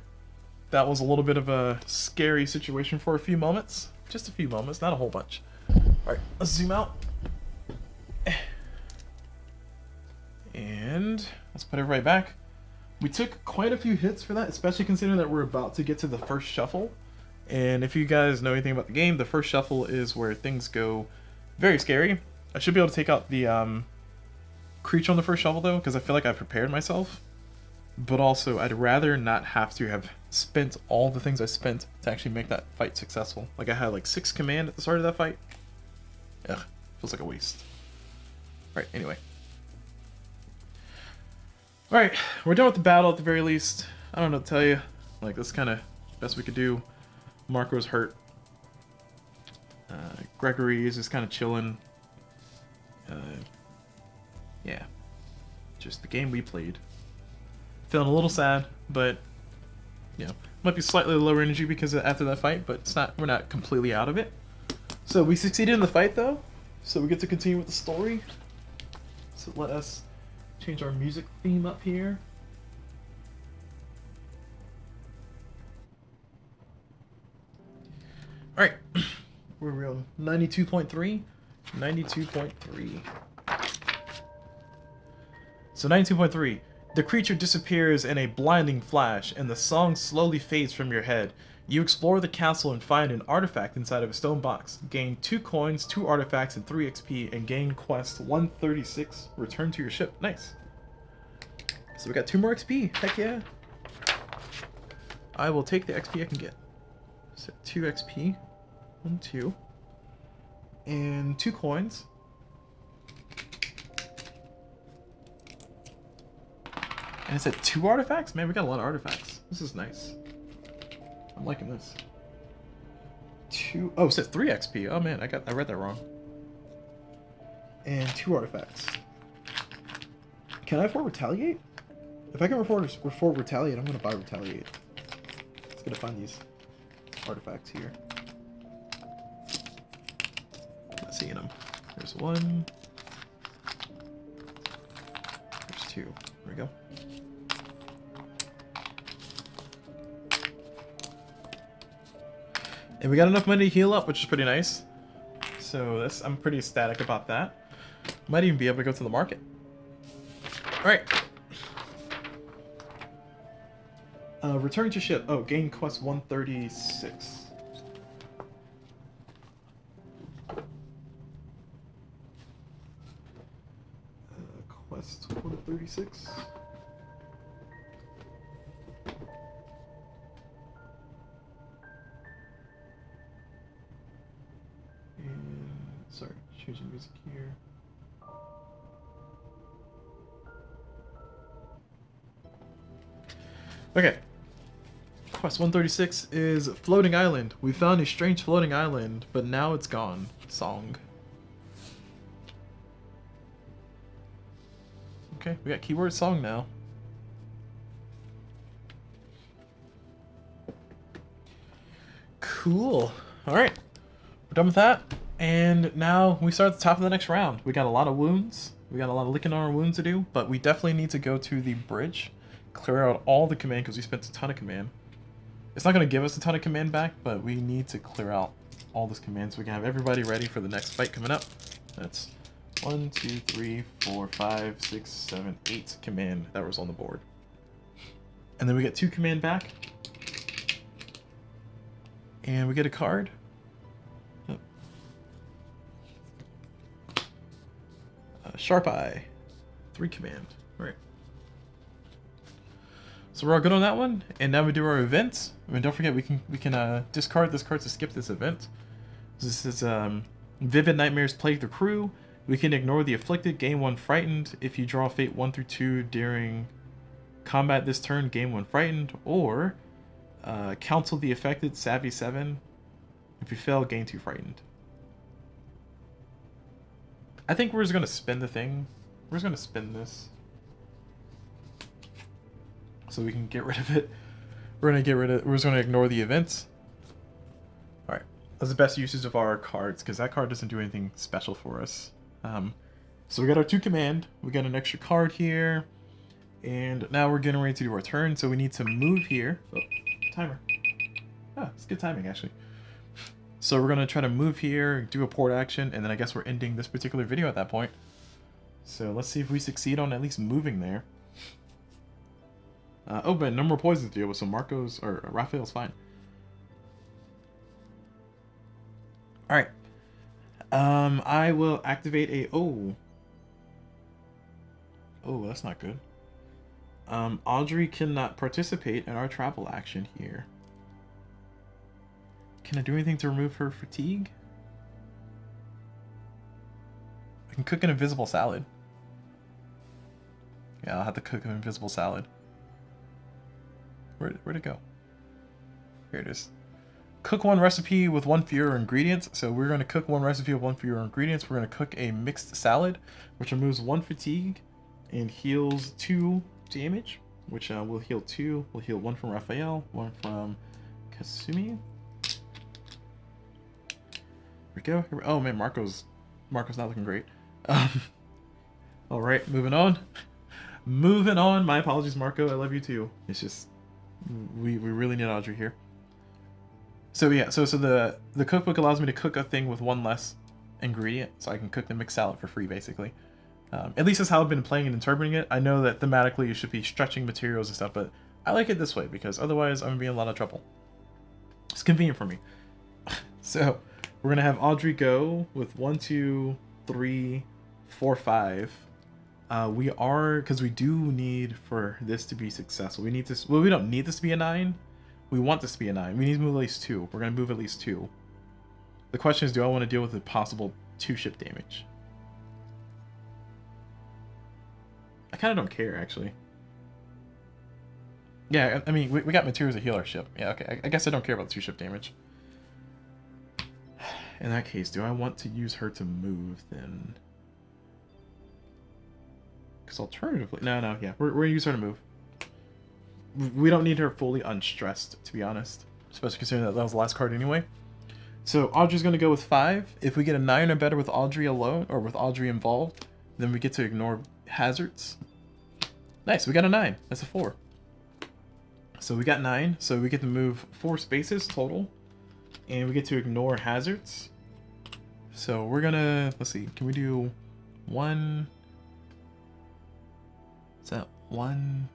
That was a little bit of a scary situation for a few moments. Just a few moments, not a whole bunch. Alright, let's zoom out. And let's put it right back. We took quite a few hits for that, especially considering that we're about to get to the first shuffle. And if you guys know anything about the game, the first shuffle is where things go very scary. I should be able to take out the creature on the first shuffle though, because I feel like I've prepared myself. But also, I'd rather not have to have spent all the things I spent to actually make that fight successful. Like I had like 6 command at the start of that fight. Ugh, feels like a waste. Alright, anyway. Alright, we're done with the battle at the very least. I don't know what to tell you. Like, that's kind of best we could do. Marco's hurt. Gregory is just kind of chilling. Yeah. Just the game we played. Feeling a little sad, but, you know, might be slightly lower energy because after that fight, but it's not, we're not completely out of it. So we succeeded in the fight, though. So we get to continue with the story. So let us change our music theme up here. Alright, we're on 92.3. 92.3. So 92.3. The creature disappears in a blinding flash, and the song slowly fades from your head. You explore the castle and find an artifact inside of a stone box. Gain 2 coins, 2 artifacts, and 3 XP, and gain quest 136. Return to your ship. Nice. So we got 2 more XP. Heck yeah. I will take the XP I can get. So 2 XP. 1, 2. And 2 coins. And it said 2 artifacts? Man, we got a lot of artifacts. This is nice. I'm liking this. 2... Oh, it said 3 XP. Oh man, I read that wrong. And 2 artifacts. Can I afford Retaliate? If I can afford Retaliate, I'm gonna buy Retaliate. Let's get to find these artifacts here. Not seeing them. There's 1. There's 2. There we go. And we got enough money to heal up, which is pretty nice. So that's, I'm pretty ecstatic about that. Might even be able to go to the market. Alright. Return to ship. Oh, gain quest 136. Quest 136. Sorry, choosing music here. Okay. Quest 136 is Floating Island. We found a strange floating island, but now it's gone. Song. Okay, we got keyword song now. Cool. Alright. We're done with that. And now we start at the top of the next round. We got a lot of wounds. We got a lot of licking on our wounds to do, but we definitely need to go to the bridge, clear out all the command because we spent a ton of command. It's not going to give us a ton of command back, but we need to clear out all this command so we can have everybody ready for the next fight coming up. That's 1, 2, 3, 4, 5, 6, 7, 8 command that was on the board. And then we get 2 command back. And we get a card. Sharp Eye. 3 command. Alright. So we're all good on that one. And now we do our events. I mean, don't forget we can discard this card to skip this event. This is Vivid Nightmares Plague the Crew. We can ignore the afflicted, gain 1 frightened. If you draw fate 1 through 2 during combat this turn, gain 1 frightened. Or counsel the affected, Savvy 7. If you fail, gain 2 frightened. I think we're just gonna spin the thing. We're just gonna spin this. So we can get rid of it. We're just gonna ignore the events. Alright. That's the best usage of our cards, because that card doesn't do anything special for us. So we got our 2 command, we got an extra card here, and now we're getting ready to do our turn, so we need to move here. Oh, timer. Ah, it's good timing actually. So we're gonna try to move here, do a port action, and then I guess we're ending this particular video at that point. So let's see if we succeed on at least moving there. Oh, but no more poisons to deal with, so Marco's, or Raphael's fine. I will activate a... Oh, that's not good. Audrey cannot participate in our travel action here. Can I do anything to remove her fatigue? I can cook an invisible salad. Yeah, I'll have to cook an invisible salad. Where'd it go? Here it is. Cook one recipe with one fewer ingredients. So we're going to cook one recipe with one fewer ingredients. We're going to cook a mixed salad, which removes 1 fatigue and heals 2 damage, which will heal 2. We'll heal 1 from Raphael, 1 from Kasumi. Here we go. Oh man, Marco's not looking great. All right, moving on. Moving on. My apologies, Marco. I love you too. It's just we really need Audrey here. So yeah, so the cookbook allows me to cook a thing with 1 less ingredient, so I can cook the mixed salad for free, basically. At least that's how I've been playing and interpreting it. I know that thematically you should be stretching materials and stuff, but I like it this way because otherwise I'm gonna be in a lot of trouble. It's convenient for me. So we're gonna have Audrey go with 1, 2, 3, 4, 5. We are, because we do need for this to be successful. We need this. Well, we don't need this to be a 9. We want this to be a 9. We need to move at least 2. We're gonna move at least 2. The question is, do I want to deal with the possible 2 ship damage? I kind of don't care, actually. Yeah, I mean, we got materials to heal our ship. Yeah, okay. I guess I don't care about the 2 ship damage. In that case, do I want to use her to move, then? Because alternatively... No, yeah. We're going to use her to move. We don't need her fully unstressed, to be honest. Especially considering that was the last card anyway. So Audrey's going to go with 5. If we get a 9 or better with Audrey alone, or with Audrey involved, then we get to ignore hazards. Nice, we got a 9. That's a 4. So we got 9. So we get to move 4 spaces total. And we get to ignore hazards. So we're going to... Let's see. Can we do 1... Is that 1,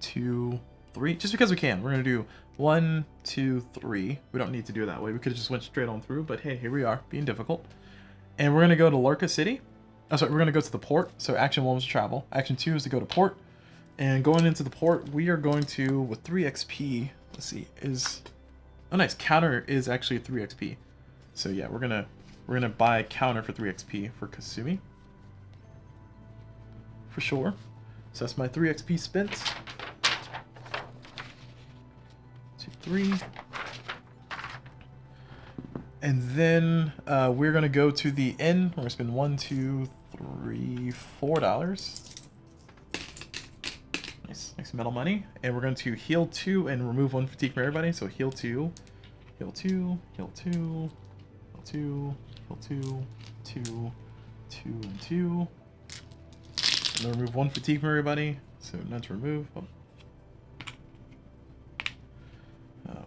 2, 3? Just because we can. We're going to do 1, 2, 3. We don't need to do it that way. We could have just went straight on through. But hey, here we are. Being difficult. And we're going to go to Lorca City. Oh, sorry, we're going to go to the port. So action 1 was travel. Action 2 is to go to port. And going into the port, we are going to, with 3 XP, let's see, is... Oh, nice. Counter is actually 3 XP. So yeah, we're gonna buy a counter for 3 XP for Kasumi. For sure. So that's my 3 XP spent. 2, 3. And then we're gonna go to the inn. We're gonna spend $1, 2, 3, $4. Nice metal money. And we're going to heal 2 and remove 1 fatigue from everybody. So heal 2, heal 2, heal 2, heal 2, heal 2, 2, 2, and 2. And then remove 1 fatigue from everybody. So none to remove. Oh.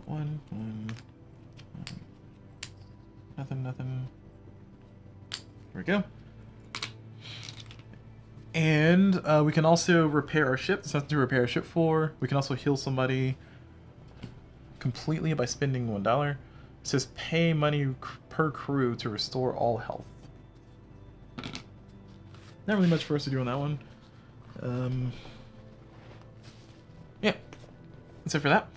1, 1. Nothing. There we go. And we can also repair our ship. There's nothing to repair our ship for. We can also heal somebody completely by spending $1. It says pay money per crew to restore all health. Not really much for us to do on that one. Yeah, that's it for that.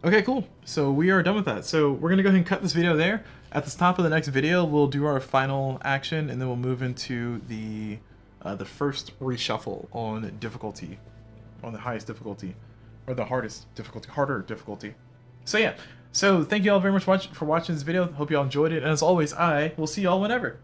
Okay, cool. So we are done with that. So we're going to go ahead and cut this video there. At the top of the next video, we'll do our final action, and then we'll move into the first reshuffle on difficulty, on the highest difficulty, or the hardest difficulty, harder difficulty. So yeah, so thank you all very much for watching this video. Hope you all enjoyed it, and as always, I will see y'all whenever.